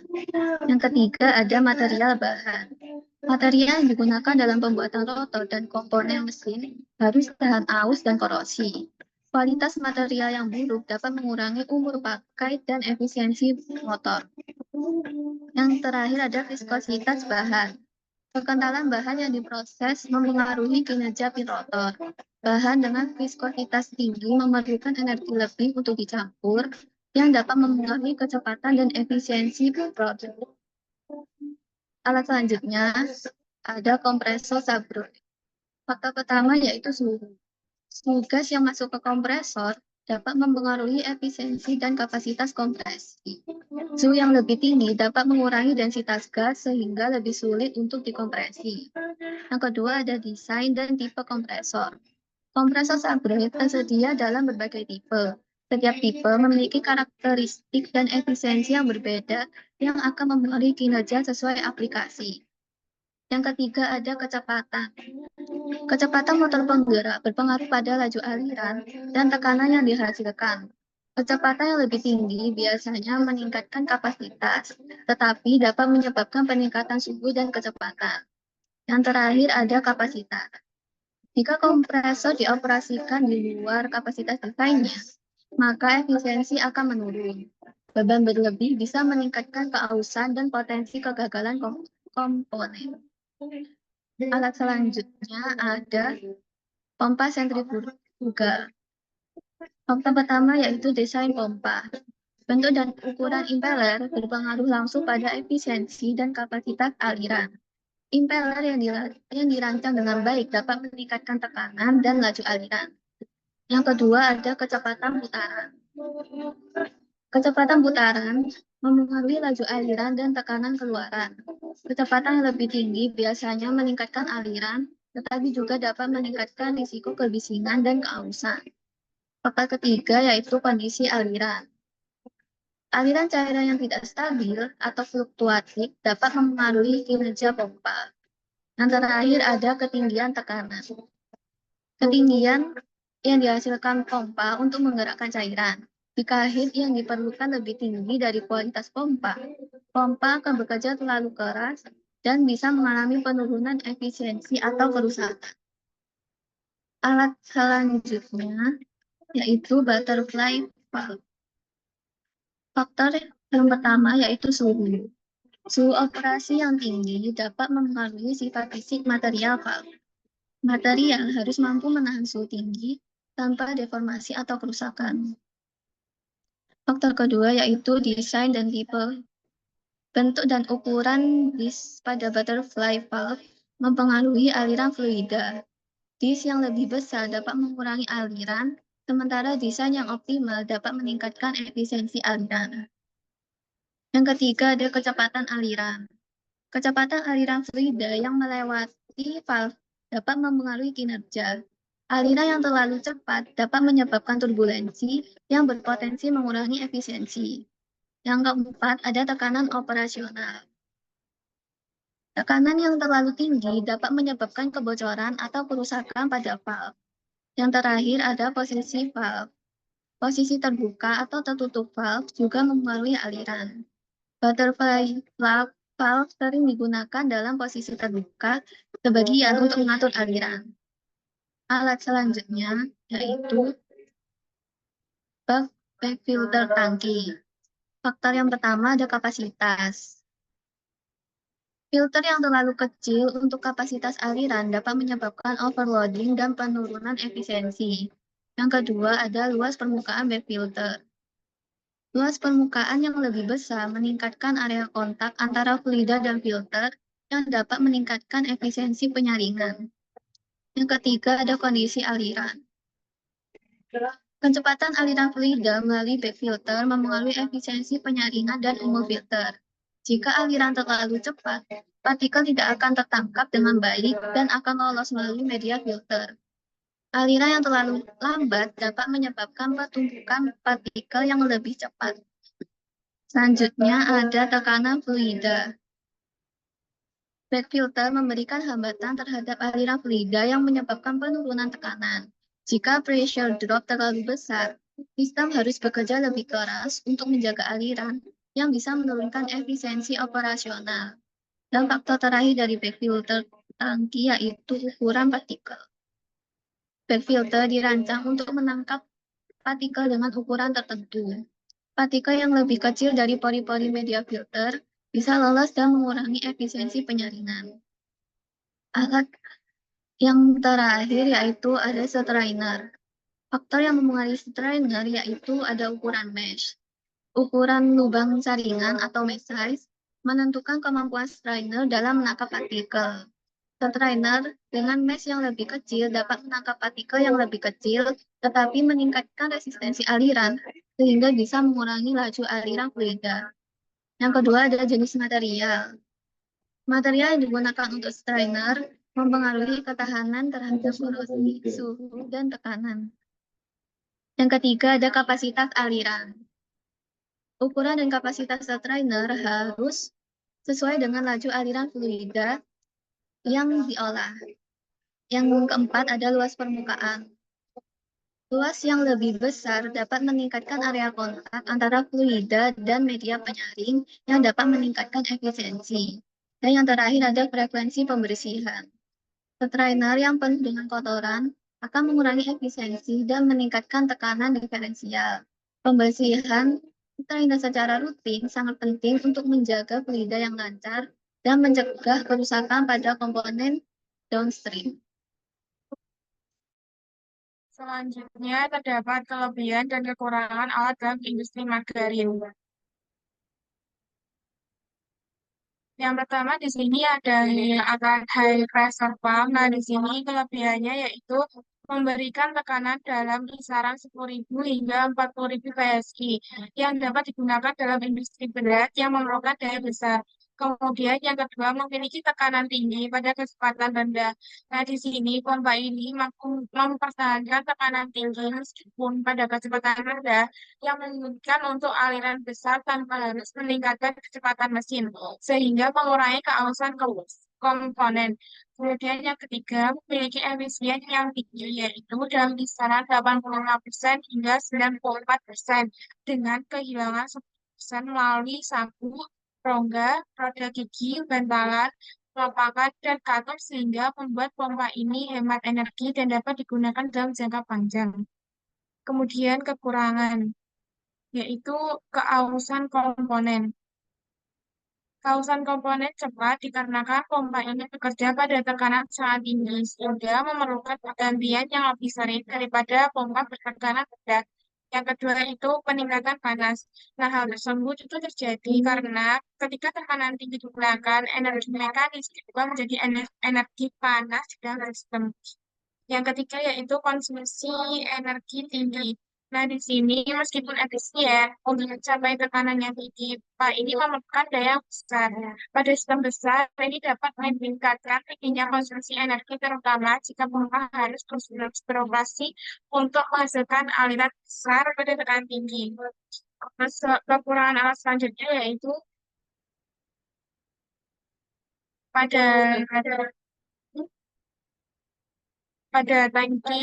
Yang ketiga ada material bahan. Material yang digunakan dalam pembuatan rotor dan komponen mesin harus tahan aus dan korosi. Kualitas material yang buruk dapat mengurangi umur pakai dan efisiensi motor. Yang terakhir ada viskositas bahan. Kekentalan bahan yang diproses mempengaruhi kinerja pin rotor. Bahan dengan viskositas tinggi memerlukan energi lebih untuk dicampur yang dapat mempengaruhi kecepatan dan efisiensi produk. Alat selanjutnya ada kompresor subbrute. Faktor pertama yaitu suhu. Suhu gas yang masuk ke kompresor dapat mempengaruhi efisiensi dan kapasitas kompresi. Suhu yang lebih tinggi dapat mengurangi densitas gas sehingga lebih sulit untuk dikompresi. Yang kedua ada desain dan tipe kompresor. Kompresor subbrute tersedia dalam berbagai tipe. Setiap tipe memiliki karakteristik dan efisiensi yang berbeda yang akan mempengaruhi kinerja sesuai aplikasi. Yang ketiga ada kecepatan. Kecepatan motor penggerak berpengaruh pada laju aliran dan tekanan yang dihasilkan. Kecepatan yang lebih tinggi biasanya meningkatkan kapasitas, tetapi dapat menyebabkan peningkatan suhu dan kecepatan. Yang terakhir ada kapasitas. Jika kompresor dioperasikan di luar kapasitas desainnya, maka efisiensi akan menurun. Beban berlebih bisa meningkatkan keausan dan potensi kegagalan komponen. Alat selanjutnya ada pompa sentrifugal. Faktor pertama yaitu desain pompa. Bentuk dan ukuran impeller berpengaruh langsung pada efisiensi dan kapasitas aliran. Impeller yang dirancang dengan baik dapat meningkatkan tekanan dan laju aliran. Yang kedua ada kecepatan putaran. Kecepatan putaran mempengaruhi laju aliran dan tekanan keluaran. Kecepatan yang lebih tinggi biasanya meningkatkan aliran, tetapi juga dapat meningkatkan risiko kebisingan dan keausan. Faktor ketiga yaitu kondisi aliran. Aliran cairan yang tidak stabil atau fluktuatif dapat mempengaruhi kinerja pompa. Yang terakhir ada ketinggian tekanan. Ketinggian yang dihasilkan pompa untuk menggerakkan cairan. Jika heat yang diperlukan lebih tinggi dari kualitas pompa, pompa akan bekerja terlalu keras dan bisa mengalami penurunan efisiensi atau kerusakan. Alat selanjutnya yaitu butterfly valve. Faktor yang pertama yaitu suhu. Suhu operasi yang tinggi dapat mempengaruhi sifat fisik material valve. Material harus mampu menahan suhu tinggi tanpa deformasi atau kerusakan. Faktor kedua yaitu desain dan tipe. Bentuk dan ukuran disk pada butterfly valve mempengaruhi aliran fluida. Disk yang lebih besar dapat mengurangi aliran, sementara desain yang optimal dapat meningkatkan efisiensi aliran. Yang ketiga ada kecepatan aliran. Kecepatan aliran fluida yang melewati valve dapat mempengaruhi kinerja. Aliran yang terlalu cepat dapat menyebabkan turbulensi yang berpotensi mengurangi efisiensi. Yang keempat, ada tekanan operasional. Tekanan yang terlalu tinggi dapat menyebabkan kebocoran atau kerusakan pada valve. Yang terakhir, ada posisi valve. Posisi terbuka atau tertutup valve juga mempengaruhi aliran. Butterfly valve sering digunakan dalam posisi terbuka sebagian untuk mengatur aliran. Alat selanjutnya yaitu back filter tangki. Faktor yang pertama ada kapasitas. Filter yang terlalu kecil untuk kapasitas aliran dapat menyebabkan overloading dan penurunan efisiensi. Yang kedua ada luas permukaan back filter. Luas permukaan yang lebih besar meningkatkan area kontak antara fluida dan filter yang dapat meningkatkan efisiensi penyaringan. Yang ketiga ada kondisi aliran. Kecepatan aliran fluida melalui back filter mempengaruhi efisiensi penyaringan dan umur filter. Jika aliran terlalu cepat, partikel tidak akan tertangkap dengan baik dan akan lolos melalui media filter. Aliran yang terlalu lambat dapat menyebabkan pertumbukan partikel yang lebih cepat. Selanjutnya ada tekanan fluida. Back filter memberikan hambatan terhadap aliran fluida yang menyebabkan penurunan tekanan. Jika pressure drop terlalu besar, sistem harus bekerja lebih keras untuk menjaga aliran yang bisa menurunkan efisiensi operasional. Dan faktor terakhir dari back filter tangki yaitu ukuran partikel. Back filter dirancang untuk menangkap partikel dengan ukuran tertentu. Partikel yang lebih kecil dari pori-pori media filter bisa lolos dan mengurangi efisiensi penyaringan. Alat yang terakhir yaitu ada strainer. Faktor yang mempengaruhi strainer yaitu ada ukuran mesh. Ukuran lubang saringan atau mesh size menentukan kemampuan strainer dalam menangkap partikel. Strainer dengan mesh yang lebih kecil dapat menangkap partikel yang lebih kecil, tetapi meningkatkan resistensi aliran, sehingga bisa mengurangi laju aliran fluida. Yang kedua adalah jenis material. Material yang digunakan untuk strainer mempengaruhi ketahanan terhadap korosi, suhu, dan tekanan. Yang ketiga ada kapasitas aliran. Ukuran dan kapasitas strainer harus sesuai dengan laju aliran fluida yang diolah. Yang keempat ada luas permukaan. Luas yang lebih besar dapat meningkatkan area kontak antara fluida dan media penyaring yang dapat meningkatkan efisiensi. Dan yang terakhir ada frekuensi pembersihan. Strainer yang penuh dengan kotoran akan mengurangi efisiensi dan meningkatkan tekanan diferensial. Pembersihan strainer secara rutin sangat penting untuk menjaga fluida yang lancar dan mencegah kerusakan pada komponen downstream. Selanjutnya terdapat kelebihan dan kekurangan alat dalam industri margarin. Yang pertama di sini ada alat high pressure pump. Nah, di sini kelebihannya yaitu memberikan tekanan dalam kisaran 10.000 hingga 40.000 PSI yang dapat digunakan dalam industri berat yang memerlukan daya besar. Kemudian yang kedua memiliki tekanan tinggi pada kecepatan rendah. Nah, di sini pompa ini mampu mempertahankan tekanan tinggi meskipun pada kecepatan rendah yang memungkinkan untuk aliran besar tanpa harus meningkatkan kecepatan mesin, sehingga mengurangi keausan komponen. Kemudian yang ketiga, memiliki efisien yang tinggi, yaitu dalam kisaran 85% hingga 94% dengan kehilangan 10% melalui sapu, rongga, roda gigi, bantalan, kelopakan, dan katup sehingga membuat pompa ini hemat energi dan dapat digunakan dalam jangka panjang. Kemudian kekurangan, yaitu keausan komponen. Keausan komponen cepat dikarenakan pompa ini bekerja pada tekanan sangat tinggi, sehingga memerlukan penggantian yang lebih sering daripada pompa bertekanan rendah. Yang kedua itu peningkatan panas. Nah, hal tersebut itu terjadi karena ketika tekanan tinggi digunakan, energi mekanis juga menjadi energi panas di dalam sistem. Yang ketiga yaitu konsumsi energi tinggi. Nah, di sini meskipun efisien untuk mencapai tekanan yang tinggi, Pak, ini memerlukan daya besar. Pada sistem besar, ini dapat meningkatkan tingginya konsumsi energi, terutama jika pompa harus terus beroperasi untuk menghasilkan aliran besar pada tekanan tinggi. Kekurangan alat selanjutnya yaitu pada tangki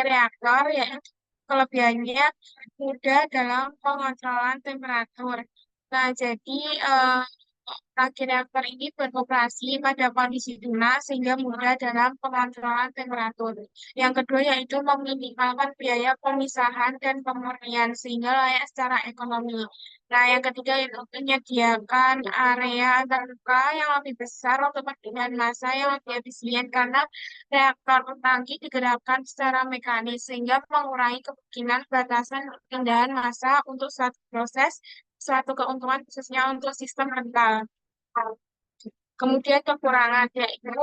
reaktor, yaitu kelebihannya mudah dalam pengontrolan temperatur. Nah, jadi tangki reaktor ini beroperasi pada kondisi tunas sehingga mudah dalam pengontrolan temperatur. Yang kedua yaitu meminimalkan biaya pemisahan dan pemurnian sehingga layak secara ekonomi. Nah, yang ketiga yaitu menyediakan area terbuka yang lebih besar untuk perpindahan massa yang lebih efisien karena reaktor tangki digerakkan secara mekanis sehingga mengurangi kemungkinan batasan perpindahan massa untuk suatu proses, suatu keuntungan khususnya untuk sistem rental. Kemudian kekurangan yaitu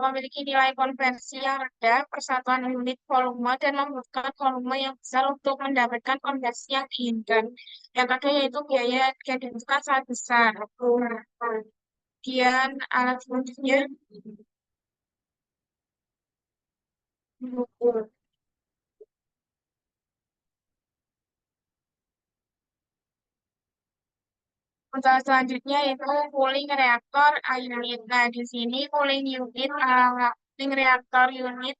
memiliki nilai konversi yang rendah, persatuan unit volume, dan membutuhkan volume yang besar untuk mendapatkan konversi yang diinginkan. Yang kedua yaitu biaya yang dibutuhkan sangat besar. Kemudian alat selanjutnya untuk selanjutnya itu cooling reaktor unit. Nah, di sini cooling unit, cooling reaktor unit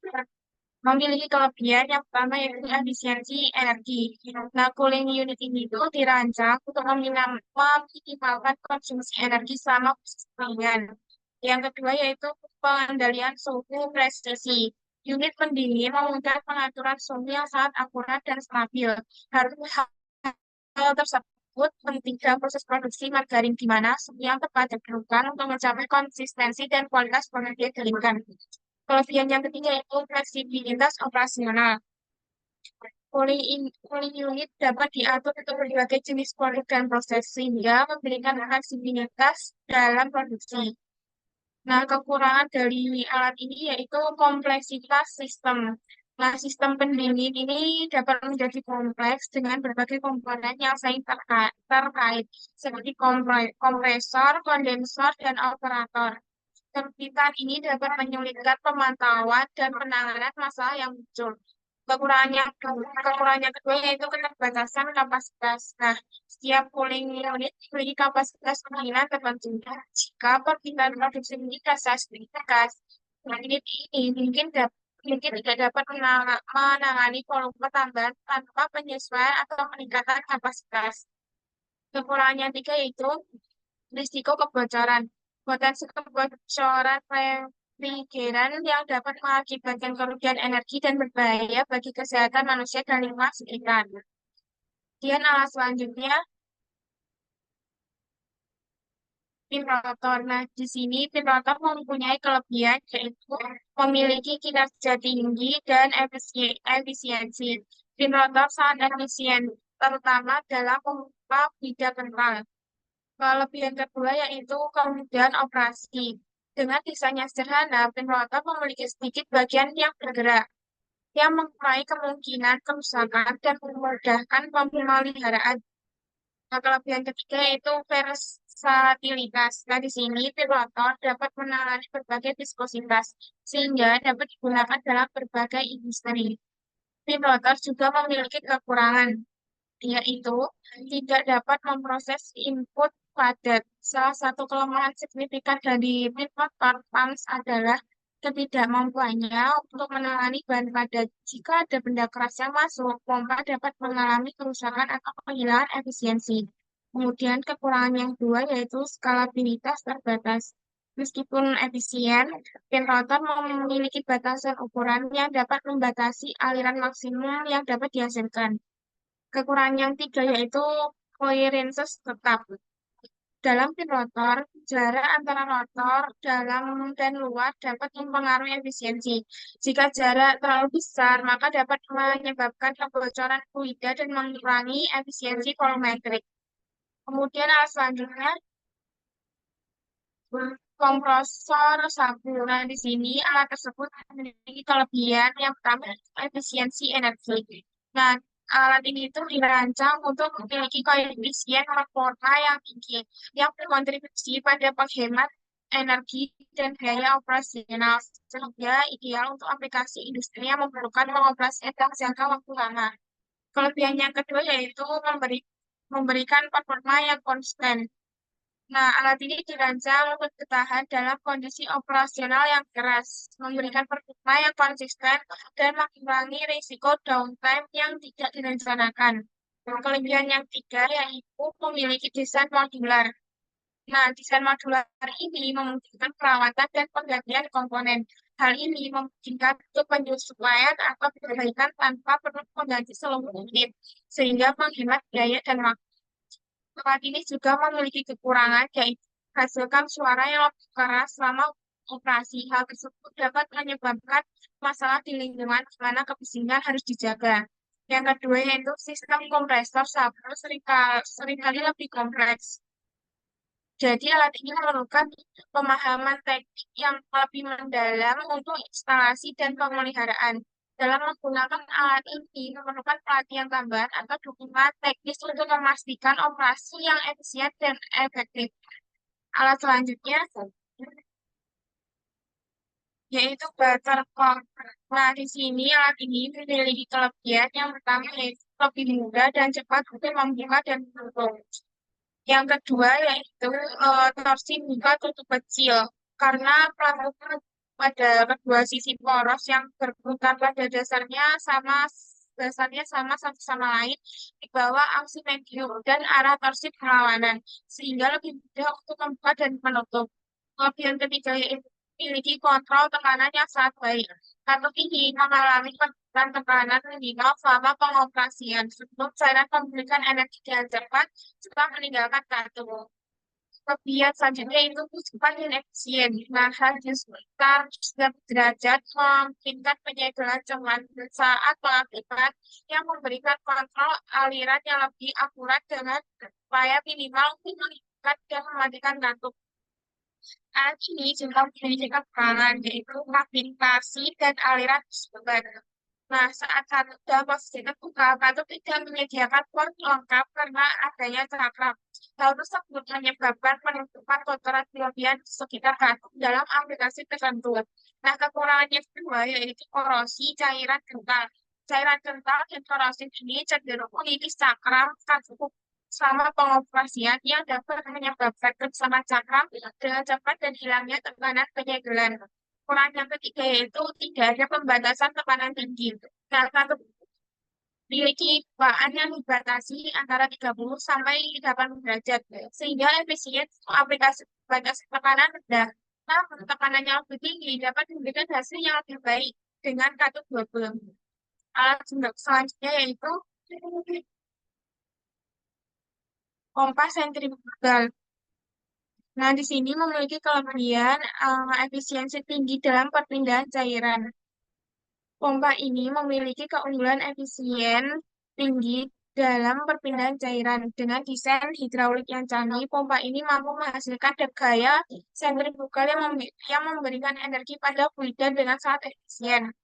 memiliki kelebihan yang pertama yaitu efisiensi energi. Nah, cooling unit ini tuh dirancang untuk meminimalkan konsumsi energi selama proses pendinginan. Yang kedua yaitu pengendalian suhu presisi. Unit pendingin memungkinkan pengaturan suhu yang sangat akurat dan stabil. Hal tersebut penting dalam proses produksi margarin di mana suhu yang tepat diperlukan untuk mencapai konsistensi dan kualitas produk yang diinginkan. Kelebihan yang ketiga yaitu fleksibilitas operasional. Cooling unit dapat diatur untuk berbagai jenis produk dan proses sehingga memberikan fleksibilitas dalam produksi. Nah, kekurangan dari alat ini yaitu kompleksitas sistem. Nah, sistem pendingin ini dapat menjadi kompleks dengan berbagai komponen yang saling terkait seperti kompresor, kondensor, dan operator. Kerumitan ini dapat menyulitkan pemantauan dan penanganan masalah yang muncul. Kekurangan kedua yaitu keterbatasan kapasitas. Nah, setiap cooling unit memiliki kapasitas pendinginan tertentu. Jika perpindahan produksi ini spesifikas, unit ini mungkin tidak dapat menangani volume tambahan tanpa penyesuaian atau peningkatan kapasitas. Kekurangan yang tiga yaitu risiko kebocoran. Potensi kebocoran refrigeran yang dapat mengakibatkan kerugian energi dan berbahaya bagi kesehatan manusia dan lingkungan sekitar. Kemudian alat selanjutnya, pin rotor. Nah, di sini pin rotor mempunyai kelebihan yaitu memiliki kinerja tinggi dan efisiensi. Pin rotor sangat efisien, terutama dalam membuka bidak kental. Kelebihan kedua yaitu kemudahan operasi. Dengan desainnya sederhana, pin rotor memiliki sedikit bagian yang bergerak, yang mengurangi kemungkinan kerusakan dan memudahkan pemeliharaan. Nah, kelebihan ketiga yaitu versatilitas. Nah, di sini pin rotor dapat menangani berbagai viskositas, sehingga dapat digunakan dalam berbagai industri. Pin rotor juga memiliki kekurangan, yaitu tidak dapat memproses input padat. Salah satu kelemahan signifikan dari pin rotor pumps adalah ketidakmampuannya untuk menangani bahan padat. Jika ada benda keras yang masuk, pompa dapat mengalami kerusakan atau kehilangan efisiensi. Kemudian kekurangan yang kedua yaitu skalabilitas terbatas. Meskipun efisien, pin rotor memiliki batasan ukuran yang dapat membatasi aliran maksimum yang dapat dihasilkan. Kekurangan yang tiga yaitu koherensitas tetap. Dalam pin rotor, jarak antara rotor dalam dan luar dapat mempengaruhi efisiensi. Jika jarak terlalu besar, maka dapat menyebabkan kebocoran fluida dan mengurangi efisiensi volumetrik. Kemudian alat selanjutnya, kompresor sabu. Nah, di sini alat tersebut memiliki kelebihan yang pertama efisiensi energi. Nah, alat ini itu dirancang untuk memiliki koefisien performa yang tinggi, yang berkontribusi pada penghemat energi dan biaya operasional, sehingga ideal untuk aplikasi industri yang memerlukan pengoperasian dalam jangka waktu lama. Kelebihan yang kedua yaitu memberikan performa yang konstan. Nah, alat ini dirancang untuk bertahan dalam kondisi operasional yang keras, memberikan performa yang konsisten, dan mengurangi risiko downtime yang tidak direncanakan. Kelebihan yang tiga yaitu memiliki desain modular. Nah, desain modular ini memungkinkan perawatan dan penggantian komponen. Hal ini memungkinkan untuk penyesuaian atau perbaikan tanpa perlu mengganti seluruh unit, sehingga menghemat biaya dan waktu. Alat ini juga memiliki kekurangan, yaitu menghasilkan suara yang lebih keras selama operasi. Hal tersebut dapat menyebabkan masalah di lingkungan di mana kebisingan harus dijaga. Yang kedua yaitu sistem kompresor sabun seringkali lebih kompleks. Jadi alat ini memerlukan pemahaman teknik yang lebih mendalam untuk instalasi dan pemeliharaan. Dalam menggunakan alat ini memerlukan pelatihan tambahan atau dukungan teknis untuk memastikan operasi yang efisien dan efektif. Alat selanjutnya yaitu butter pump. Nah, di sini alat ini memiliki kelebihan yang pertama yaitu lebih mudah dan cepat untuk membuka dan menutup. Yang kedua yaitu torsi buka tutup kecil karena pelabuhan pada kedua sisi poros yang berputar pada dasarnya sama satu sama lain di bawah aksi medium dan arah torsi perlawanan sehingga lebih mudah untuk membuka dan menutup. Kelebihan ketiga yaitu memiliki kontrol tekanan yang sangat baik. Kartu ini mengalami penurunan tekanan minimal selama pengoperasian sebelum cairan memberikan energi dengan cepat setelah meninggalkan kartu. Kelebihan selanjutnya itu cepat dan efisien. Nah, hanya sekitar 9 derajat memungkinkan penyegelan cuman saat pengaktifan yang memberikan kontrol aliran yang lebih akurat dengan upaya minimal untuk meningkatkan dan mematikan kartu. Alat ini juga memiliki kekurangan yaitu fragmentasi dan aliran sumber. Nah, saat kartu dalam posisi terbuka, kartu tidak menyediakan port lengkap karena adanya cakram. Hal tersebut menyebabkan penumpukan kotoran berlebihan di sekitar kartu dalam aplikasi tertentu. Nah, kekurangannya kedua yaitu korosi cairan kental. Cairan kental dan korosi ini cenderung menipis cakram kartu selama pengoperasian yang dapat menyebabkan kerusakan cakram dengan cepat dan hilangnya tekanan penyegelan. Kurang yang ketiga yaitu tidak ada pembatasan tekanan tinggi. Nah, kartu memiliki bahan yang dibatasi antara 30 sampai 80 derajat, sehingga efisien aplikasi batas tekanan rendah. Namun, tekanan yang lebih tinggi dapat memberikan hasil yang lebih baik dengan kartu 20. Alat selanjutnya yaitu pompa sentrifugal. Nah, di sini memiliki kelebihan efisiensi tinggi dalam perpindahan cairan. Pompa ini memiliki keunggulan efisien tinggi dalam perpindahan cairan. Dengan desain hidraulik yang canggih, pompa ini mampu menghasilkan gaya sentrifugal yang memberikan energi pada fluida dengan sangat efisien.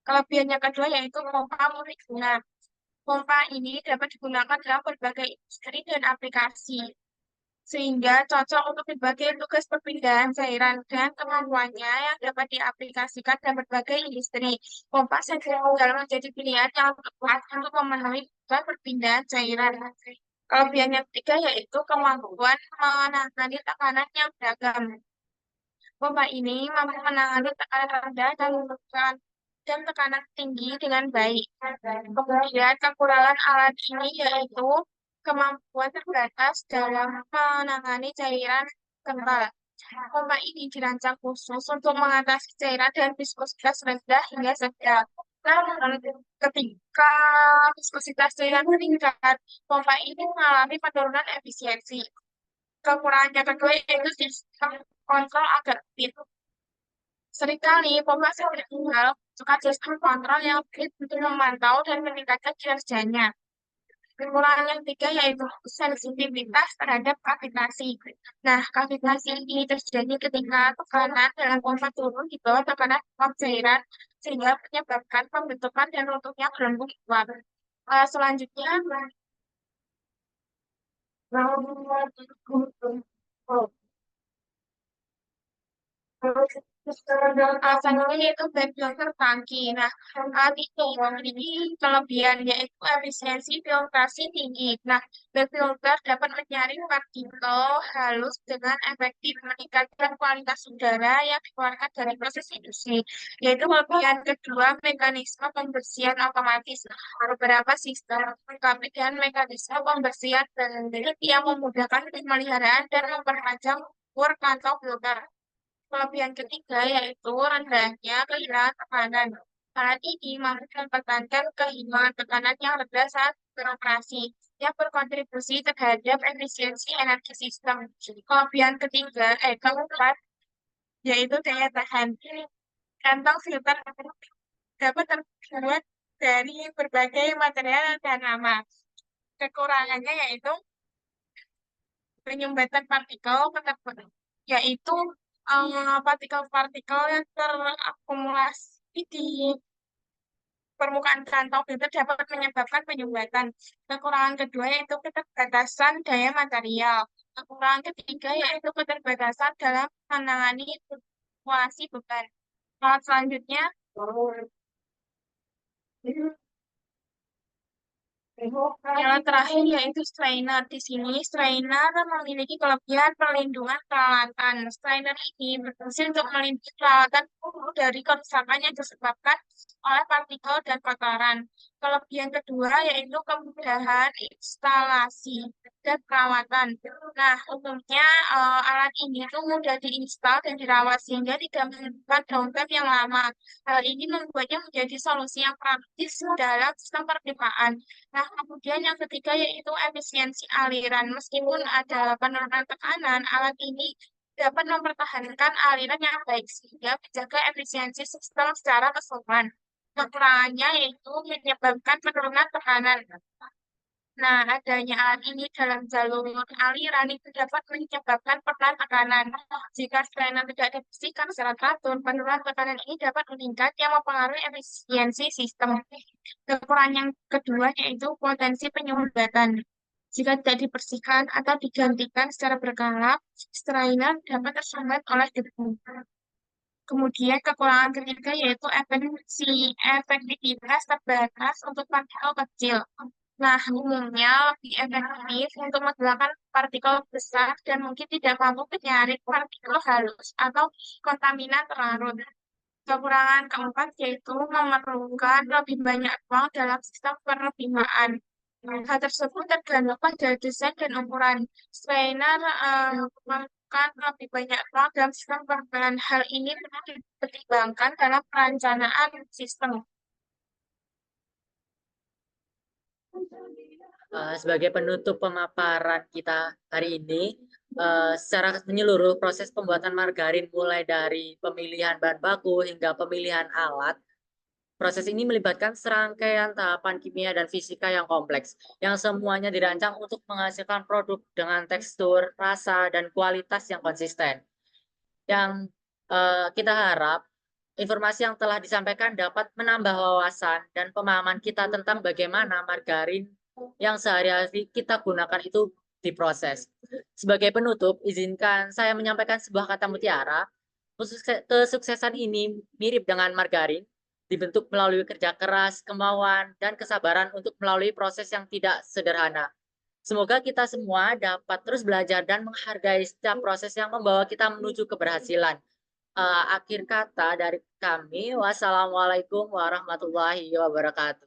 Kelebihannya kedua yaitu pompa multiguna. Pompa ini dapat digunakan dalam berbagai industri dan aplikasi, sehingga cocok untuk berbagai tugas perpindahan cairan dan kemampuannya yang dapat diaplikasikan dalam berbagai industri. Pompa sentrifugal menjadi pilihan yang tepat untuk memenuhi kebutuhan perpindahan cairan. Kelebihan yang ketiga yaitu kemampuan menangani tekanan yang beragam. Pompa ini mampu menangani tekanan rendah dan tekanan tinggi dengan baik. Kemudian kekurangan alat ini yaitu kemampuan terbatas dalam menangani cairan kental. Pompa ini dirancang khusus untuk mengatasi cairan dengan viskositas rendah hingga sedang. Namun, ketika viskositas cairan meningkat, pompa ini mengalami penurunan efisiensi. Kekurangannya kedua yaitu sistem kontrol agak fit. Seringkali pompa sentrifugal suka sistem kontrol yang fit untuk memantau dan meningkatkan kinerjanya. Kekurangan yang ketiga yaitu sensitivitas terhadap kavitasi. Nah, kavitasi ini terjadi ketika tekanan dalam pompa turun di bawah tekanan pump cairan sehingga menyebabkan pembentukan dan runtuhnya gelembung kuat. Selanjutnya, Alasannya yaitu bahan filter tangki. Nah, alat ini kelebihannya itu efisiensi filtrasi tinggi. Nah, bahan filter dapat menyaring partikel halus dengan efektif meningkatkan kualitas udara yang dikeluarkan dari proses industri. Yaitu kelebihan kedua, mekanisme pembersihan otomatis. Beberapa sistem lengkap dengan mekanisme pembersihan bergerak yang memudahkan pemeliharaan dan memperpanjang umur kantong filter. Kelebihan ketiga yaitu rendahnya kehilangan tekanan. Alat ini mampu mempertahankan kehilangan tekanan yang rendah saat beroperasi, yang berkontribusi terhadap efisiensi energi sistem. Kelebihan keempat yaitu daya tahan. Kantong filter dapat terbuat dari berbagai material dan lama. Kekurangannya yaitu penyumbatan partikel, yaitu partikel-partikel yang terakumulasi di permukaan kantong filter dapat menyebabkan penyumbatan. Kekurangan kedua yaitu keterbatasan daya material. Kekurangan ketiga yaitu keterbatasan dalam menangani fluktuasi beban. Alat selanjutnya, yang terakhir yaitu strainer. Di sini strainer memiliki kelebihan perlindungan peralatan. Strainer ini berfungsi untuk melindungi peralatan dari kerusakan yang disebabkan oleh partikel dan kotoran. Kelebihan kedua yaitu kemudahan instalasi dan perawatan. Nah, umumnya alat ini tuh mudah diinstal dan dirawat sehingga tidak membutuhkan downtime yang lama. Hal ini membuatnya menjadi solusi yang praktis dalam sistem perpipaan. Nah, kemudian yang ketiga yaitu efisiensi aliran. Meskipun ada penurunan tekanan, alat ini dapat mempertahankan aliran yang baik sehingga menjaga efisiensi sistem secara keseluruhan. Kekurangannya yaitu menyebabkan penurunan tekanan. Nah, adanya alat ini dalam jalur aliran itu dapat menyebabkan penurunan tekanan. Jika strainer tidak dibersihkan secara teratur, penurunan tekanan ini dapat meningkat yang mempengaruhi efisiensi sistem. Kekurangan yang kedua yaitu potensi penyumbatan. Jika tidak dibersihkan atau digantikan secara berkala, strainer dapat tersumbat oleh debu. Kemudian kekurangan ketiga yaitu efektivitas terbatas untuk partikel kecil. Nah, umumnya lebih efektif untuk menggunakan partikel besar dan mungkin tidak mampu menyaring partikel halus atau kontaminan terlarut. Kekurangan keempat yaitu memerlukan lebih banyak uang dalam sistem penerbitan. Hal tersebut tergantung pada desain dan ukuran. Strainer memerlukan lebih banyak uang dalam sistem penerbitan. Hal ini perlu dipertimbangkan dalam perencanaan sistem. Sebagai penutup pemaparan kita hari ini, secara menyeluruh proses pembuatan margarin mulai dari pemilihan bahan baku hingga pemilihan alat. Proses ini melibatkan serangkaian tahapan kimia dan fisika yang kompleks, yang semuanya dirancang untuk menghasilkan produk dengan tekstur, rasa, dan kualitas yang konsisten. Yang kita harap informasi yang telah disampaikan dapat menambah wawasan dan pemahaman kita tentang bagaimana margarin yang sehari-hari kita gunakan itu diproses. Sebagai penutup, izinkan saya menyampaikan sebuah kata mutiara. Kesuksesan ini mirip dengan margarin, dibentuk melalui kerja keras, kemauan, dan kesabaran untuk melalui proses yang tidak sederhana. Semoga kita semua dapat terus belajar dan menghargai setiap proses yang membawa kita menuju keberhasilan. Akhir kata dari kami, wassalamualaikum warahmatullahi wabarakatuh.